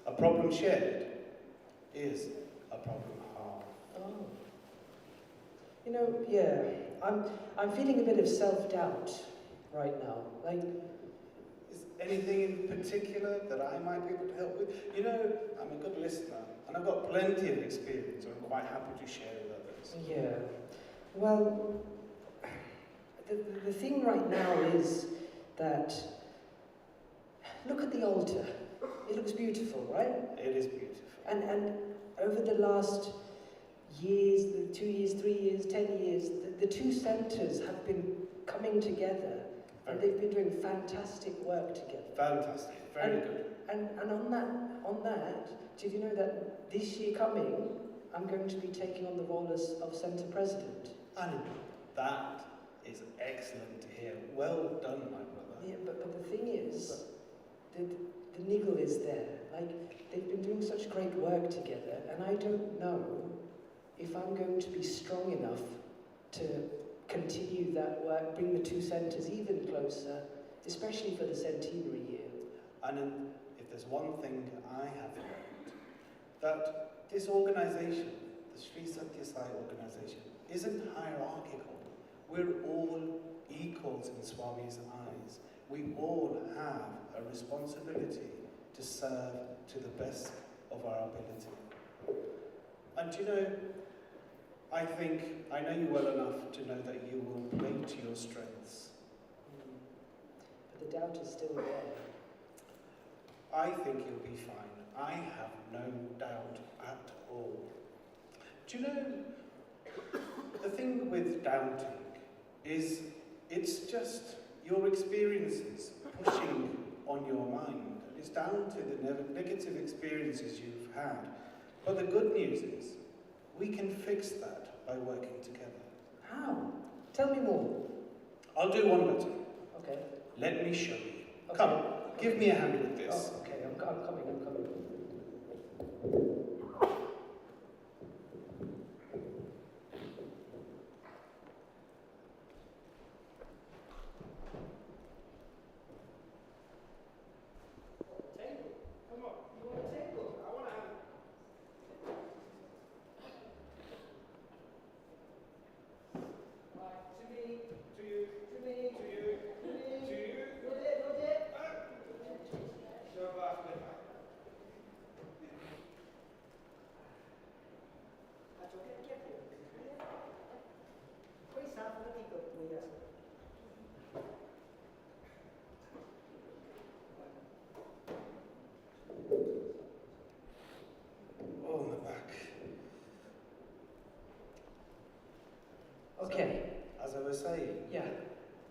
a problem shared is a problem half. Oh. You know, yeah, I'm feeling a bit of self-doubt right now. Like, Is anything in particular that I might be able to help with? You know, I'm a good listener, and I've got plenty of experience, and I'm quite happy to share with others. yeah. Well, the thing right now is that, look at the altar. It looks beautiful, right? It is beautiful. And over the last years, the 2 years, 3 years, 10 years, the two centres have been coming together and they've been doing fantastic work together. Fantastic, very good. And on that, did you know that this year coming, I'm going to be taking on the role of Centre President? And that is excellent to hear. Well done, my brother. Yeah, but the thing is, the niggle is there. Like, they've been doing such great work together, and I don't know if I'm going to be strong enough to continue that work, bring the two centres even closer, especially for the centenary year. And if there's one thing I have learned, that this organisation, the Shree Sathya Sai organisation, isn't hierarchical. We're all equals in Swami's eyes. We all have a responsibility to serve to the best of our ability. And you know, I know you well enough to know that you will play to your strengths. But the doubt is still there. I think you'll be fine. I have no doubt at all. Do you know, the thing with doubting is it's just your experiences pushing on your mind. It's down to the negative experiences you've had. But the good news is we can fix that by working together. How? Tell me more. I'll do one better. Okay. Let me show you. Okay. Come, give me a hand with this. Oh, okay, I'm coming. saying Yeah.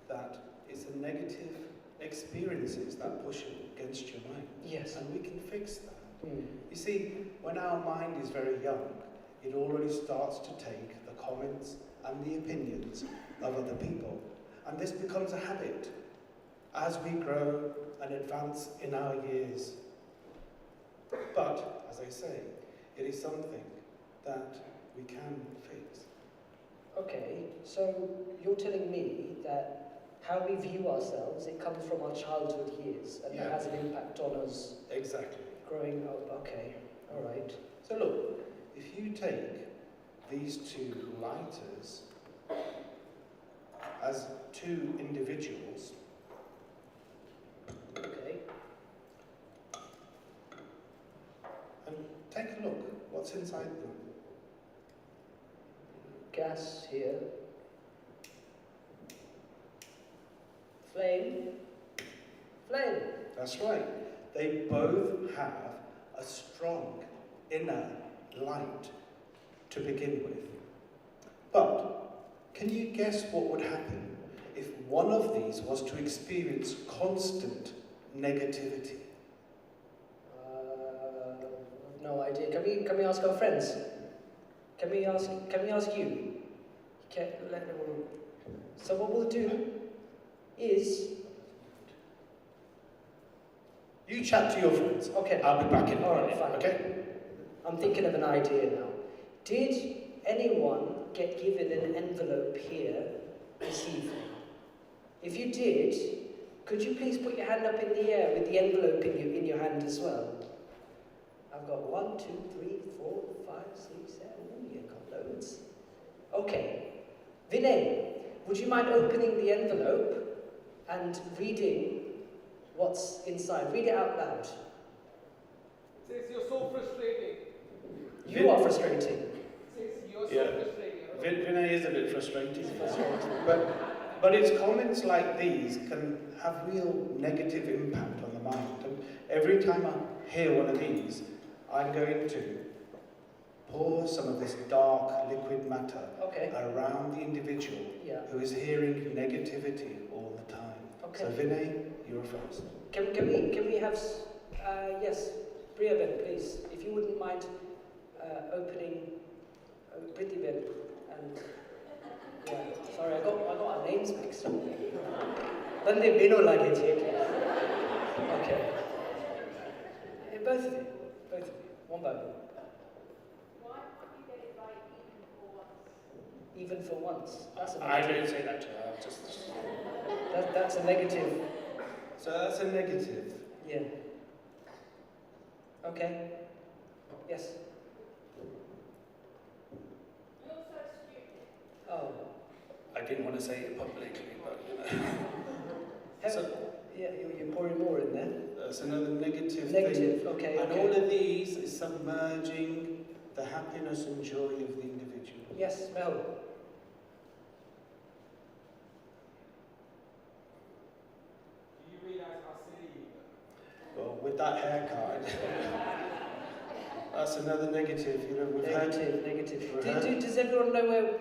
that it's the negative experiences that push against your mind. Yes. And we can fix that. Mm. You see, when our mind is very young, it already starts to take the comments and the opinions of other people. And this becomes a habit as we grow and advance in our years. But, as I say, it is something that we can fix. Okay, so you're telling me that how we view ourselves, it comes from our childhood years, and Yeah. it has an impact on us Exactly. growing up. Okay, all right. So look, if you take these two lighters as two individuals, Okay. and take a look, what's inside them? Gas here. Flame. Flame. That's right. They both have a strong inner light to begin with. But can you guess what would happen if one of these was to experience constant negativity? No idea. Can we ask our friends? Can we ask you? So what we'll do is You chat to your friends. okay. I'll be back in a All right, minute, fine. okay? I'm thinking of an idea now. Did anyone get given an envelope here this evening? If you did, could you please put your hand up in the air with the envelope in your hand as well? I've got 1, 2, 3, 4, 5, 6, 7. Ooh, you've got loads. Okay. Vinay, would you mind opening the envelope and reading what's inside? Read it out loud. Says you're so frustrating. You are frustrating. Says you're Yeah. so frustrating. Vinay is a bit frustrated. But its comments like these can have real negative impact on the mind. And every time I hear one of these, I'm going to pour some of this dark liquid matter Okay. around the individual Yeah. who is hearing negativity all the time. Okay. So Vinay, you're first. Can we have yes, Priyaben, please, if you wouldn't mind opening Prithiben and yeah, sorry, I got our names mixed up. Nande Bino lage chhe. Okay. Both of you, one by one. Why can't you get it right Even for once. That's a I negative. didn't say that to her. Just That's a negative. so that's a negative. Yeah. Okay. Yes. You're so stupid. Oh. I didn't want to say it publicly, but you know. So Yeah, you're pouring more in there. that's another negative thing. Negative. Okay. And okay. all of these is submerging the happiness and joy of the individual. Yes, Mel. Do you realise how silly you look? Well, with that haircut, that's another negative. You know, we've had Negative. we've had- Does everyone know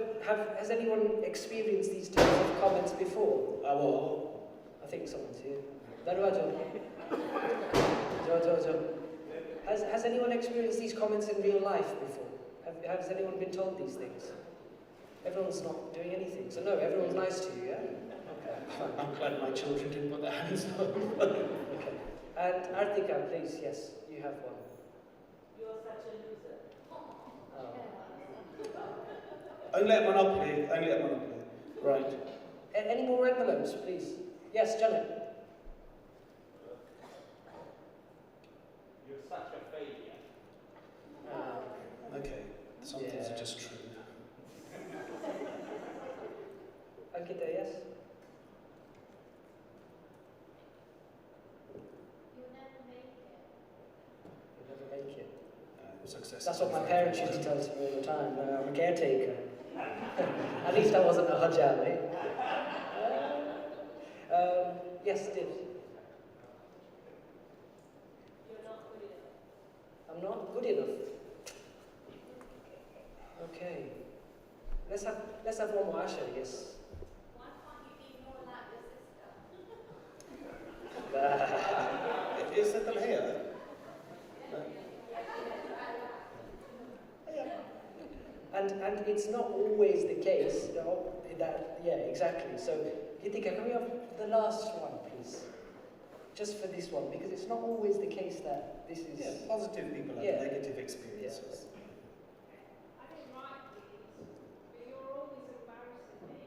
has anyone experienced these types of comments before? well, I think someone's here. Darwajo. Jo. Has anyone experienced these comments in real life before? Has anyone been told these things? Everyone's not doing anything. So no, everyone's nice to you, yeah? Okay, fine. I'm glad my children didn't put their hands up. Okay. And Artika, please, yes, you have one. You're such a loser. Oh. Only at Monopoly. Right. Any more envelopes, please? Yes, Janet. You're such a failure. Okay. Some things Yeah. are just true. Ankita, yes? You'll never make it. You'll never make it. Success. That's what my parents used to tell us all the time. I'm a caretaker. At least I wasn't a hajjami. Yes, Div. You're not good enough. I'm not good enough. Okay. Let's have one more Asha, yes. Why And it's not always the case, exactly. So, Gitika, can we have the last one, please? Just for this one, because it's not always the case that this is... Yeah, positive people have negative experiences. I didn't write these, but you're always embarrassing me.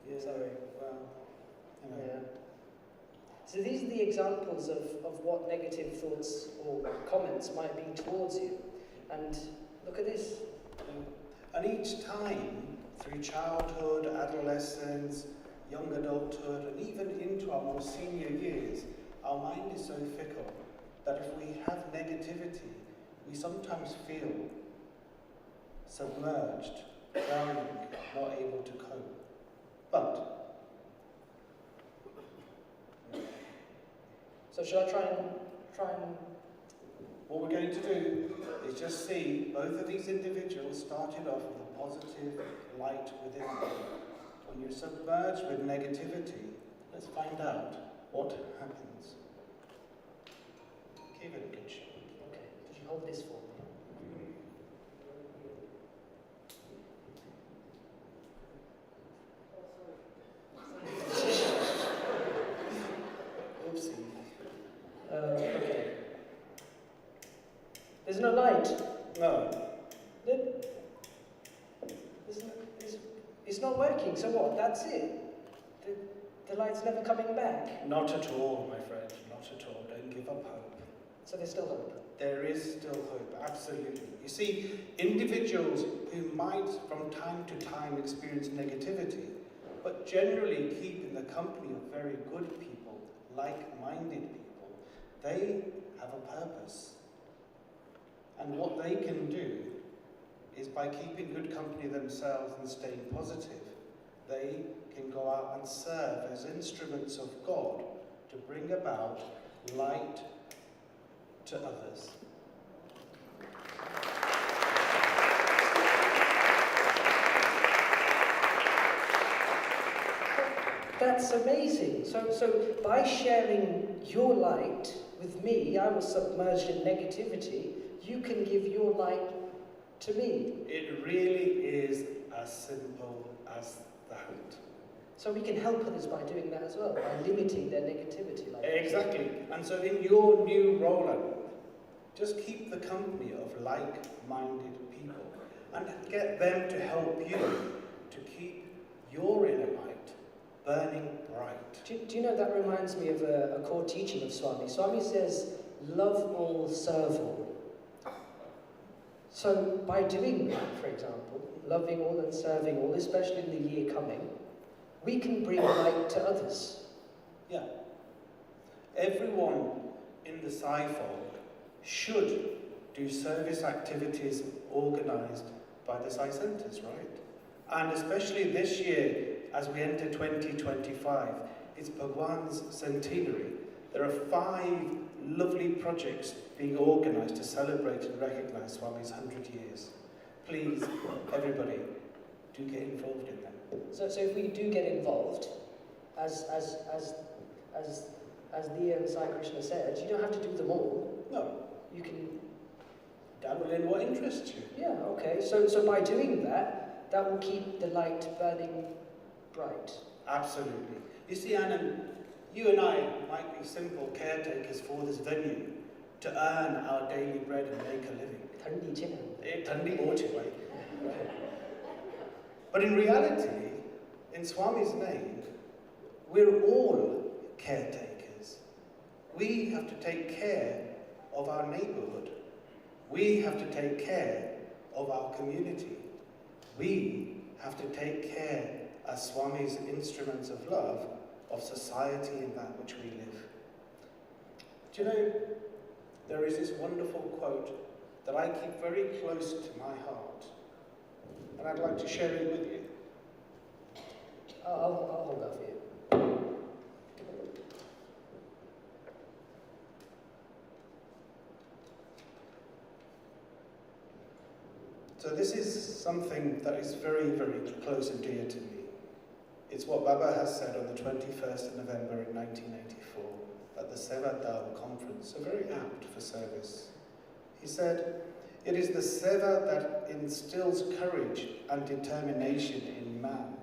Yeah, sorry. Well, you know. Yeah. So these are the examples of what negative thoughts or comments might be towards you. And look at this. And each time, through childhood, adolescence, young adulthood, and even into our more senior years, our mind is so fickle that if we have negativity, we sometimes feel submerged, drowning, not able to cope. But so should I try and what we're going to do is just see both of these individuals started off with a positive light within them. When you're submerged with negativity, let's find out what happens. Give it a good shot. Okay, could you hold this for me? Oopsie. Okay. There's no light. No. It's not working, so what? That's it? The light's never coming back? Not at all, my friend. Not at all. Don't give up hope. So there's still hope? There is still hope, absolutely. You see, individuals who might from time to time experience negativity, but generally keep in the company of very good people, like-minded people, they have a purpose. And what they can do is by keeping good company themselves and staying positive, they can go out and serve as instruments of God to bring about light to others. That's amazing. So by sharing your light with me, I was submerged in negativity, you can give your light to me. It really is as simple as that. So we can help others by doing that as well, by limiting their negativity. Exactly. And so in your new role, just keep the company of like-minded people and get them to help you to keep your inner light burning bright. Do you know, that reminds me of a core teaching of Swami. Swami says, love all, serve all. So by doing that, for example, loving all and serving all, especially in the year coming, we can bring light to others. Yeah. Everyone in the Sai folk should do service activities organised by the Sai centres, right? And especially this year, as we enter 2025, it's Bhagawan's Centenary. There are 5 lovely projects being organised to celebrate and recognise Swami's 100 years. Please, everybody, do get involved in them. So if we do get involved, as Leah and Sai Krishna said, you don't have to do them all. No. You can dabble in what interests you. Yeah, okay. So by doing that, that will keep the light burning bright. Absolutely. You see, Anand, you and I might be simple caretakers for this venue to earn our daily bread and make a living. But in reality, in Swami's name, we're all caretakers. We have to take care of our neighbourhood. We have to take care of our community. We have to take care as Swami's instruments of love of society in that which we live. Do you know, there is this wonderful quote that I keep very close to my heart, and I'd like to share it with you. I'll hold that for you. So this is something that is very, very close and dear to me. It's what Baba has said on the 21st of November in 1984 at the Seva Dal conference, so very apt for service. He said, It is the seva that instills courage and determination in man.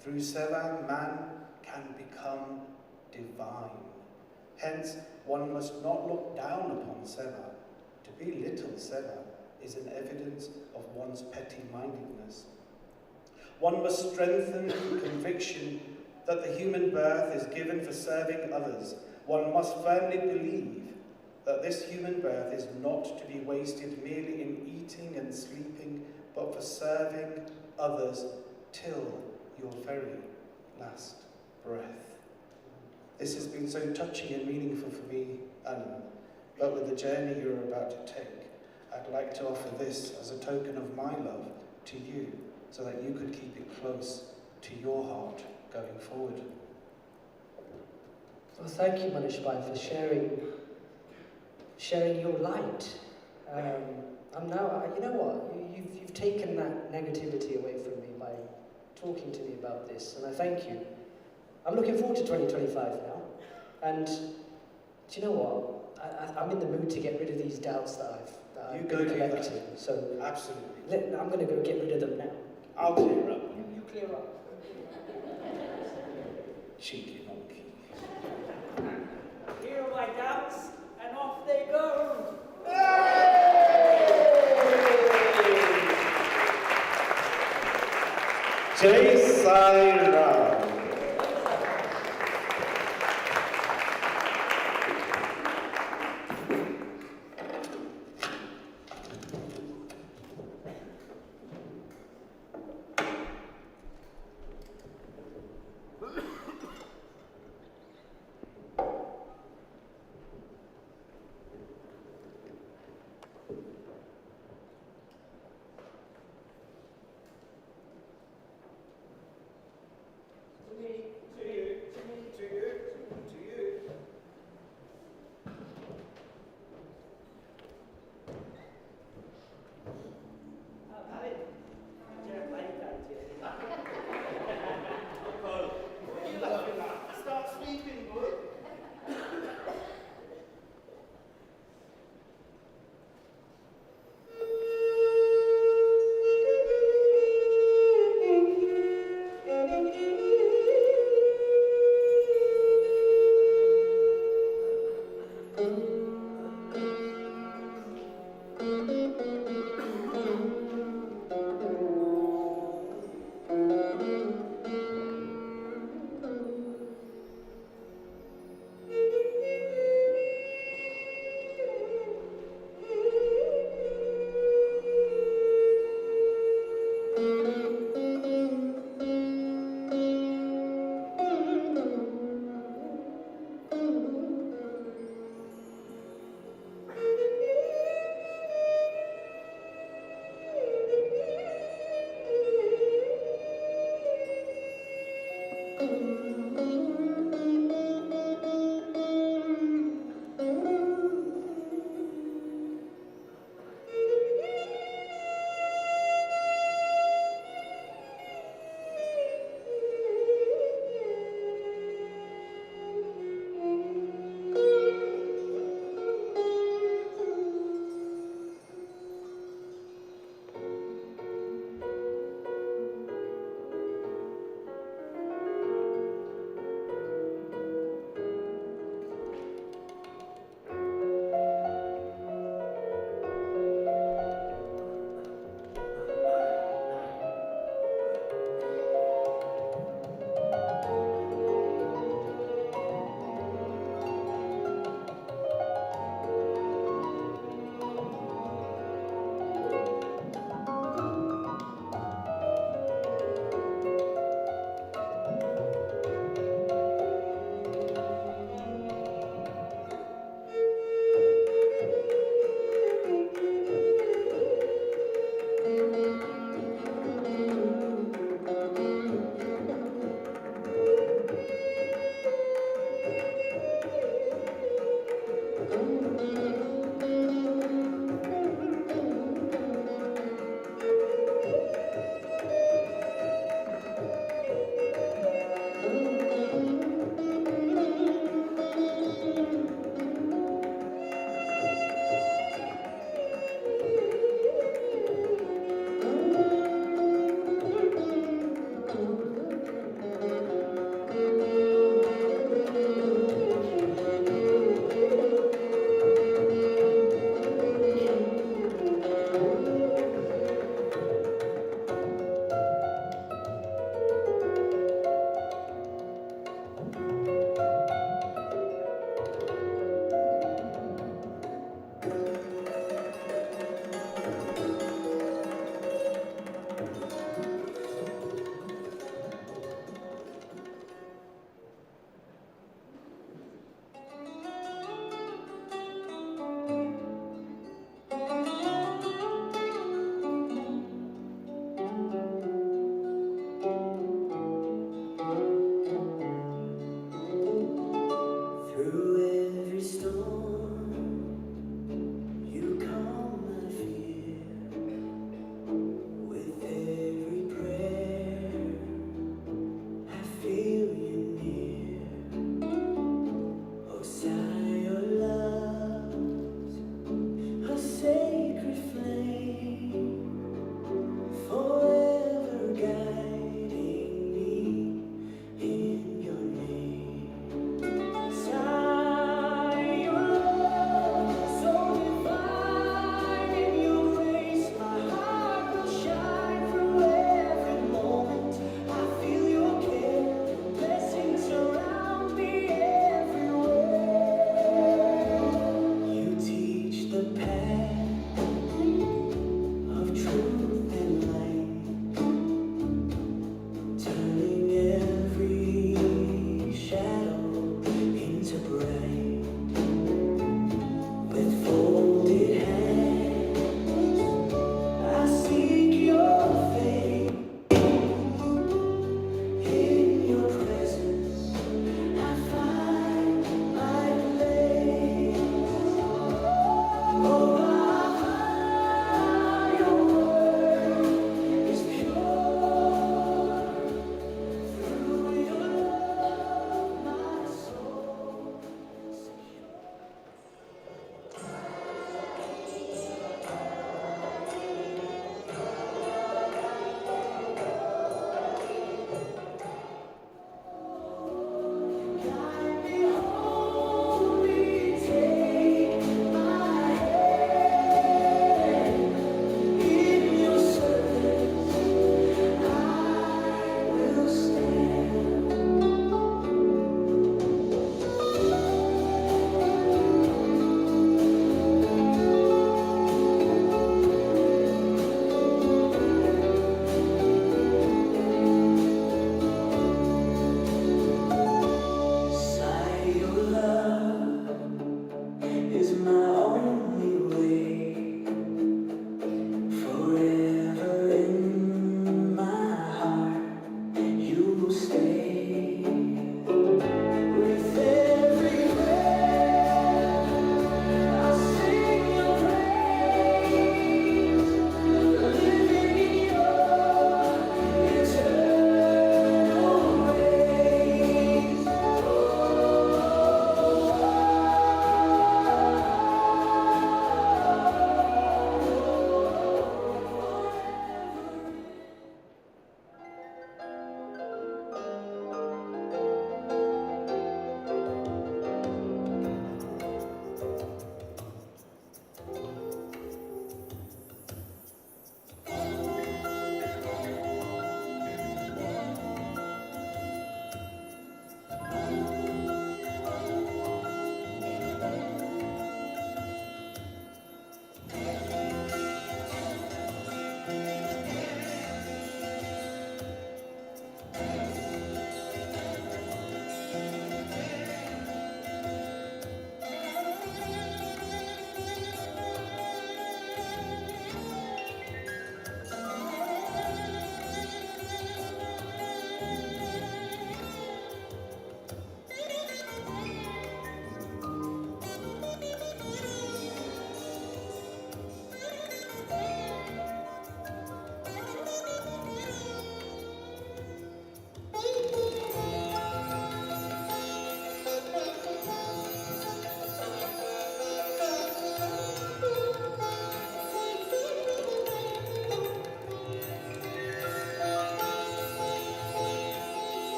Through seva, man can become divine. Hence, one must not look down upon seva. To belittle seva is an evidence of one's petty-mindedness. One must strengthen the conviction that the human birth is given for serving others. One must firmly believe that this human birth is not to be wasted merely in eating and sleeping, but for serving others till your very last breath. This has been so touching and meaningful for me, Anna, but with the journey you're about to take, I'd like to offer this as a token of my love to you, so that you could keep it close to your heart going forward. Well, thank you, Manishbai, for sharing your light. I'm now, you know what, you've taken that negativity away from me by talking to me about this, and I thank you. I'm looking forward to 2025 now, and do you know what, I'm in the mood to get rid of these doubts that I've been collecting, so absolutely. I'm going to go get rid of them now. I'll clear up. You clear up. Cheeky monkey. Here are my doubts, and off they go. Jai Sai Ram.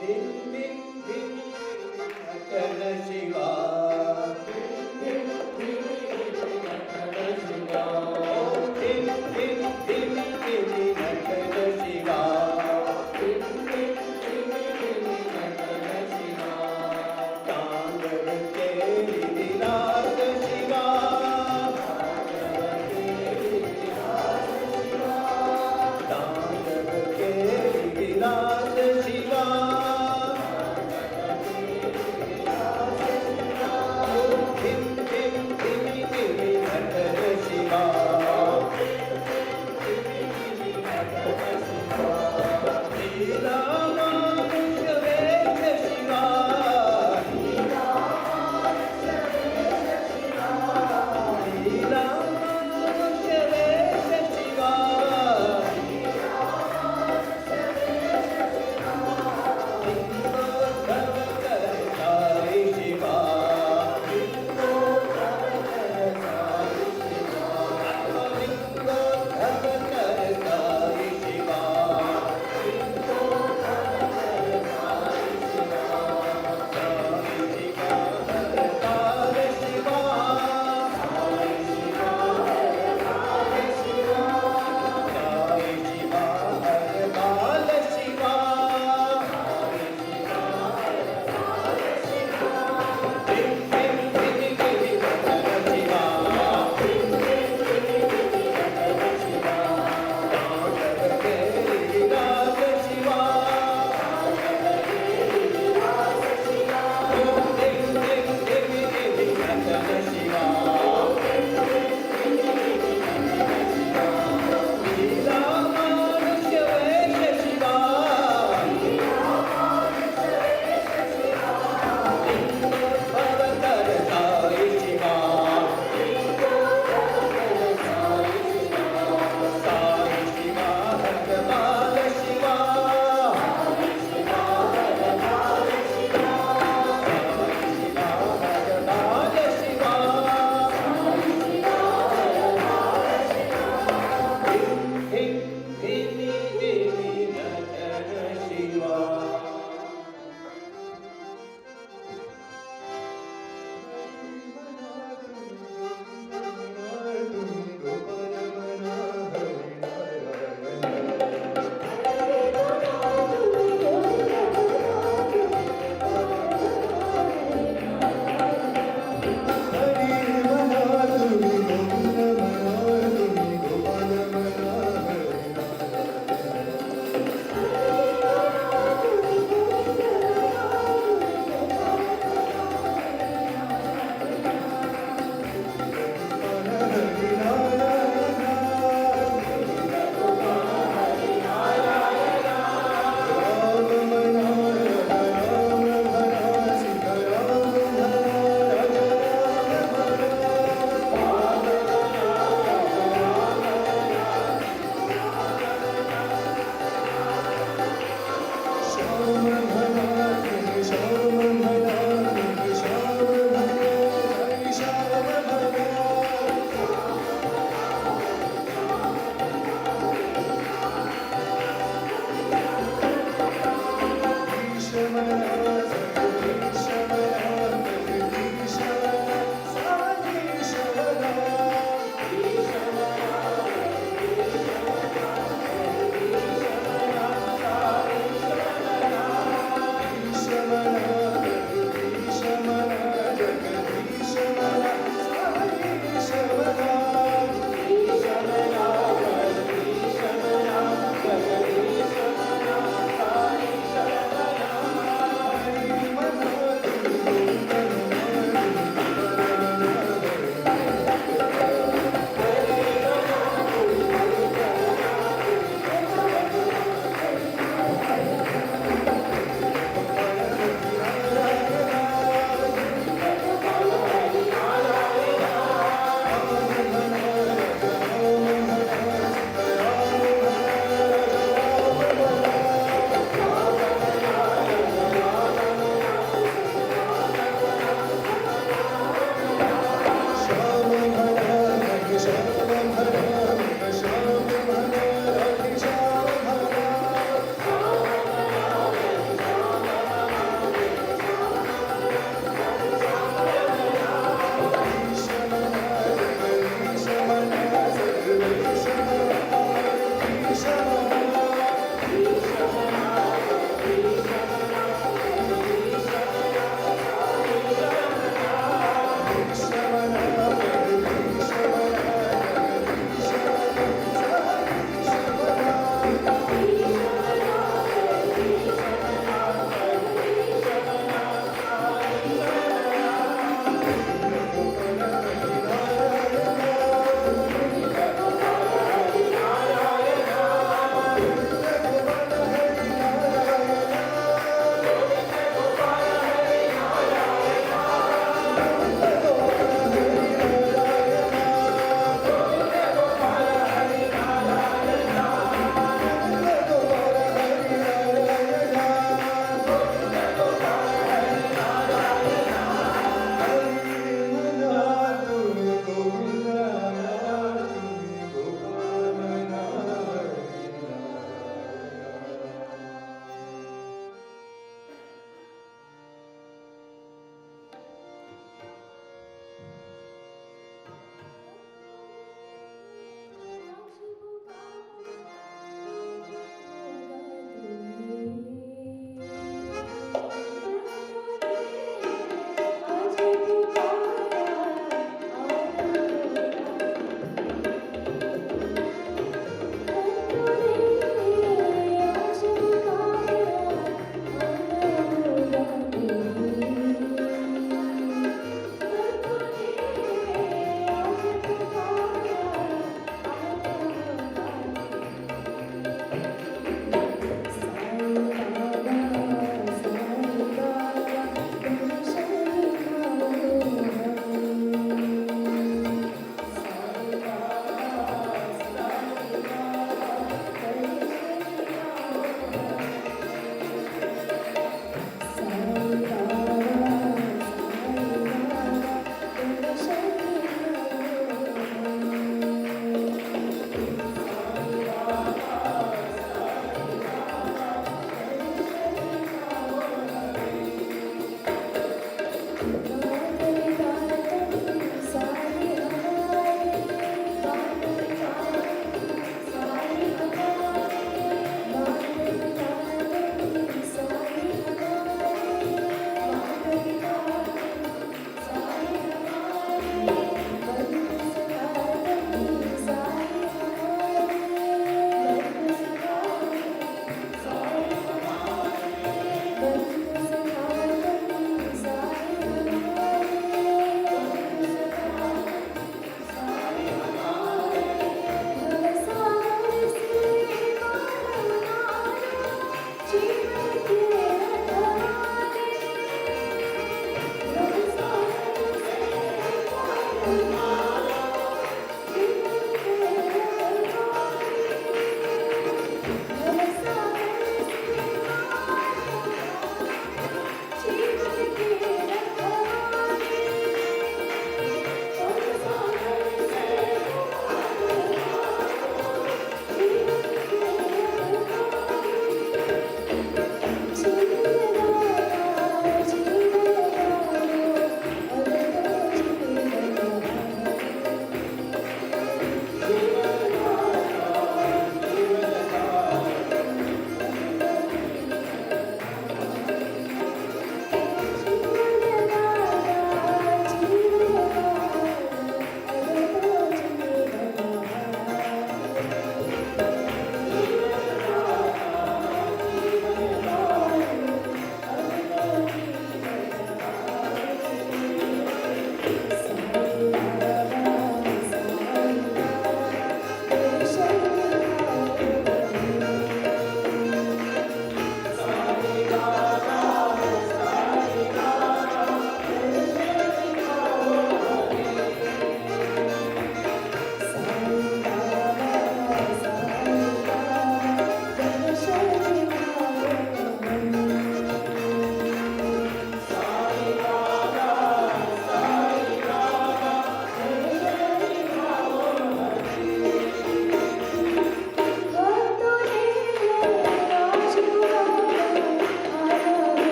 Shiva.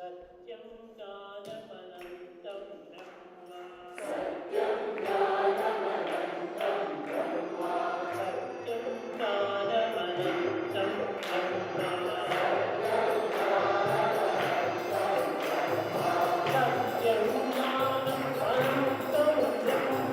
सत्यं ज्ञानमनन्तं ब्रह्म सत्यं ज्ञानमनन्तं ब्रह्म सत्यं ज्ञानमनन्तं ब्रह्म सत्यं ज्ञानमनन्तं ब्रह्म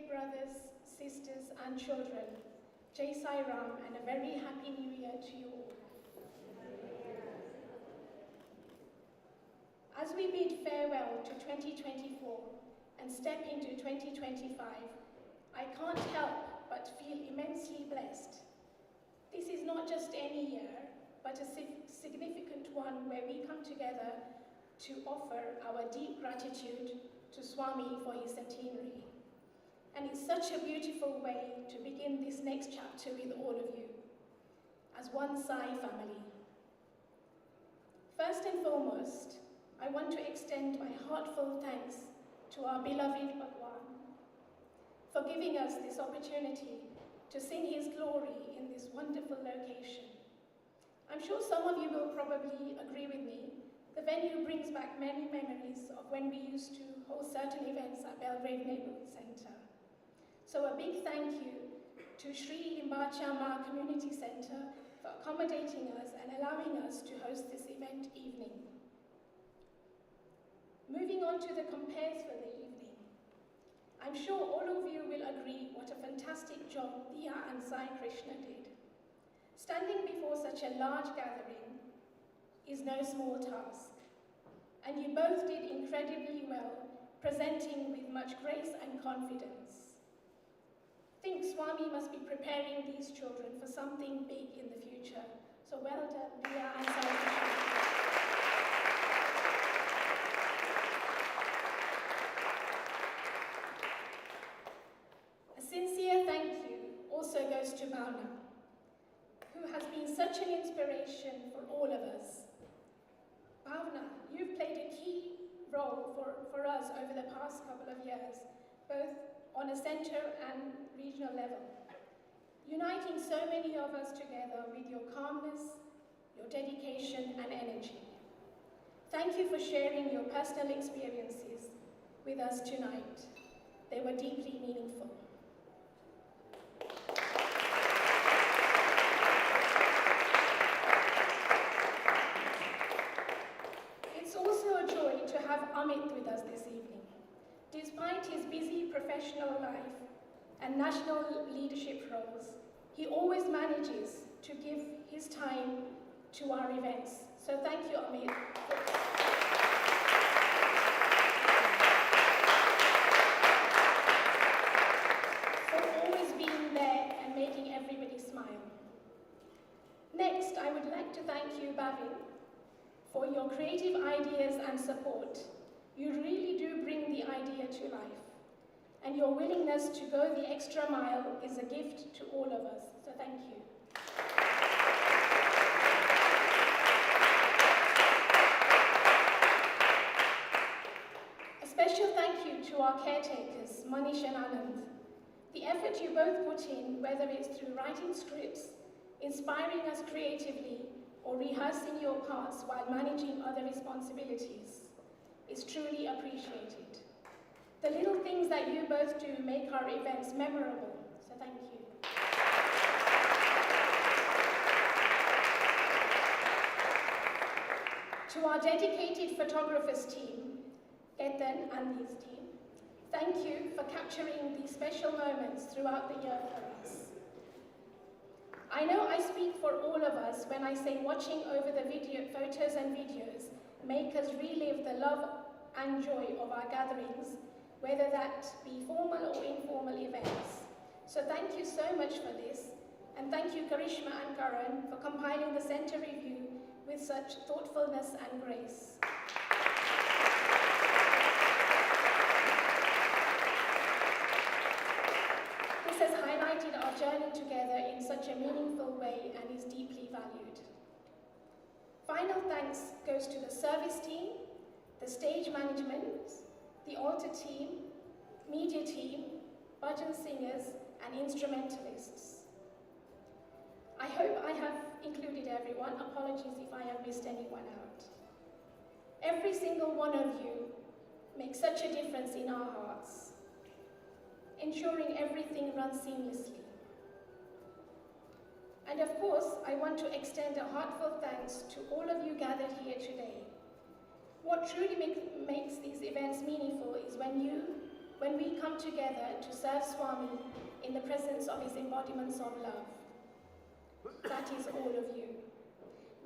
brothers, sisters, and children, Jai Sai Ram, and a very happy New Year to you all. As we bid farewell to 2024 and step into 2025, I can't help but feel immensely blessed. This is not just any year, but a significant one where we come together to offer our deep gratitude to Swami for his centenary. And it's such a beautiful way to begin this next chapter with all of you, as one Sai family. First and foremost, I want to extend my heartfelt thanks to our beloved Bhagawan for giving us this opportunity to sing his glory in this wonderful location. I'm sure some of you will probably agree with me. The venue brings back many memories of when we used to host certain events at Belgrave Neighbourhood Centre. So a big thank you to Shree, Limbach Community Centre for accommodating us and allowing us to host this event evening. Moving on to the compares for the evening. I'm sure all of you will agree what a fantastic job Diya and Sai Krishna did. Standing before such a large gathering is no small task, and you both did incredibly well, presenting with much grace and confidence. Think Swami must be preparing these children for something big in the future. So well done, Diya and Sai Krishna. A sincere thank you also goes to Bhavna, who has been such an inspiration for all of us. Bhavna, you've played a key role for us over the past couple of years, both on a centre and regional level, uniting so many of us together with your calmness, your dedication and energy. Thank you for sharing your personal experiences with us tonight. They were deeply meaningful. It's also a joy to have Amit with us this evening. Despite his busy professional life and national leadership roles, he always manages to give his time to our events. So thank you, Amit, for always being there and making everybody smile. Next, I would like to thank you, Bhavin, for your creative ideas and support. You really do bring the idea to life, and your willingness to go the extra mile is a gift to all of us, so thank you. A special thank you to our caretakers, Manish and Anand. The effort you both put in, whether it's through writing scripts, inspiring us creatively, or rehearsing your parts while managing other responsibilities, is truly appreciated. The little things that you both do make our events memorable, so thank you. To our dedicated photographers team, Ketan and his team, thank you for capturing these special moments throughout the year for us. I know I speak for all of us when I say watching over the photos and videos make us relive the love and joy of our gatherings, whether that be formal or informal events. So thank you so much for this, and thank you Karishma and Karan for compiling the Centre Review with such thoughtfulness and grace. This has highlighted our journey together in such a meaningful way and is deeply valued. Final thanks goes to the service team, the stage management, the altar team, media team, bhajan singers, and instrumentalists. I hope I have included everyone. Apologies if I have missed anyone out. Every single one of you makes such a difference in our hearts, ensuring everything runs seamlessly. And of course, I want to extend a heartfelt thanks to all of you gathered here today. What truly makes these events meaningful is when we come come together to serve Swami in the presence of his embodiments of love. That is all of you.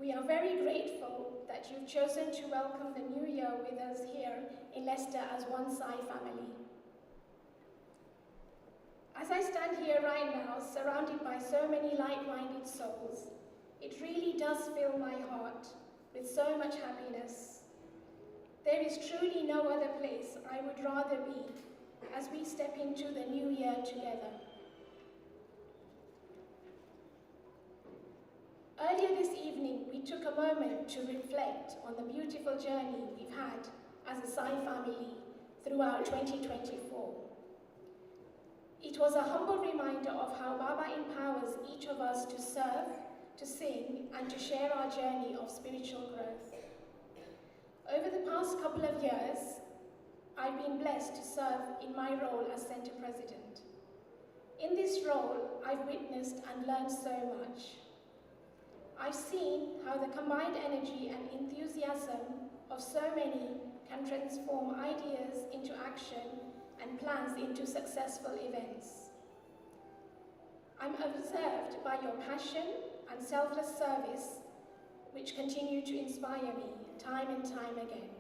We are very grateful that you've chosen to welcome the new year with us here in Leicester as one Sai family. As I stand here right now, surrounded by so many like-minded souls, it really does fill my heart with so much happiness. There is truly no other place I would rather be as we step into the new year together. Earlier this evening, we took a moment to reflect on the beautiful journey we've had as a Sai family throughout 2024. It was a humble reminder of how Baba empowers each of us to serve, to sing, and to share our journey of spiritual growth. Over the past couple of years, I've been blessed to serve in my role as Centre President. In this role, I've witnessed and learned so much. I've seen how the combined energy and enthusiasm of so many can transform ideas into action and plans into successful events. I'm observed by your passion and selfless service, which continue to inspire me time and time again.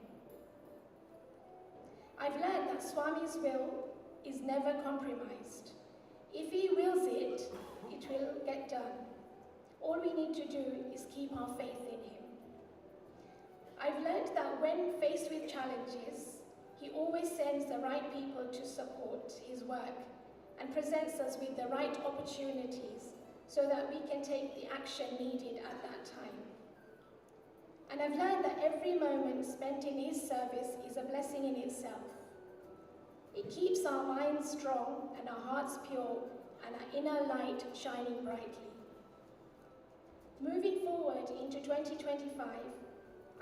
I've learned that Swami's will is never compromised. If he wills it, it will get done. All we need to do is keep our faith in him. I've learned that when faced with challenges, he always sends the right people to support his work and presents us with the right opportunities so that we can take the action needed at that time. And I've learned that every moment spent in his service is a blessing in itself. It keeps our minds strong and our hearts pure and our inner light shining brightly. Moving forward into 2025,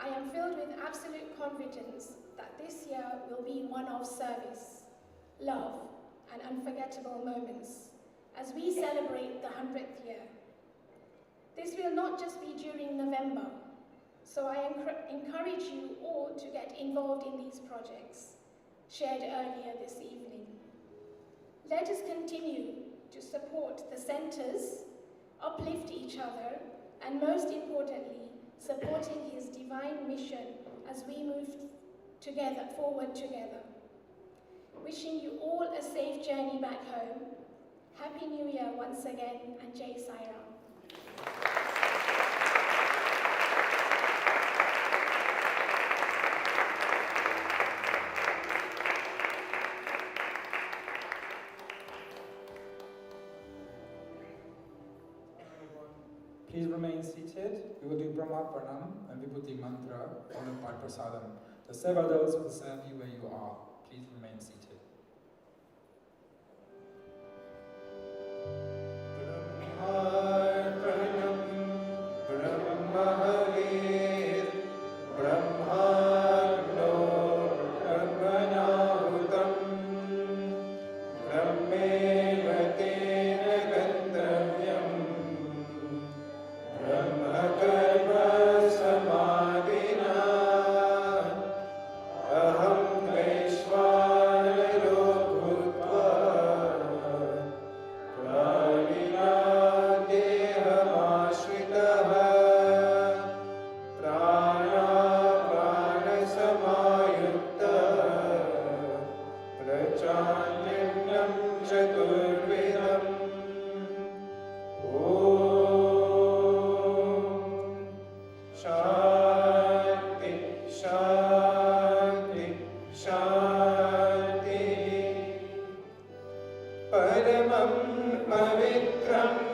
I am filled with absolute confidence that this year will be one of service, love, and unforgettable moments as we celebrate the 100th year. This will not just be during November, so I encourage you all to get involved in these projects shared earlier this evening. Let us continue to support the centres, uplift each other, and most importantly, supporting his divine mission as we move forward together. Wishing you all a safe journey back home. Happy New Year once again, and Jai Sai Ram. Please remain seated. We will do Brahma Pranam and Vibhuti Mantra followed by Prasadam. The Sevadals will serve you where you are. Please remain seated. Paramam Pavitram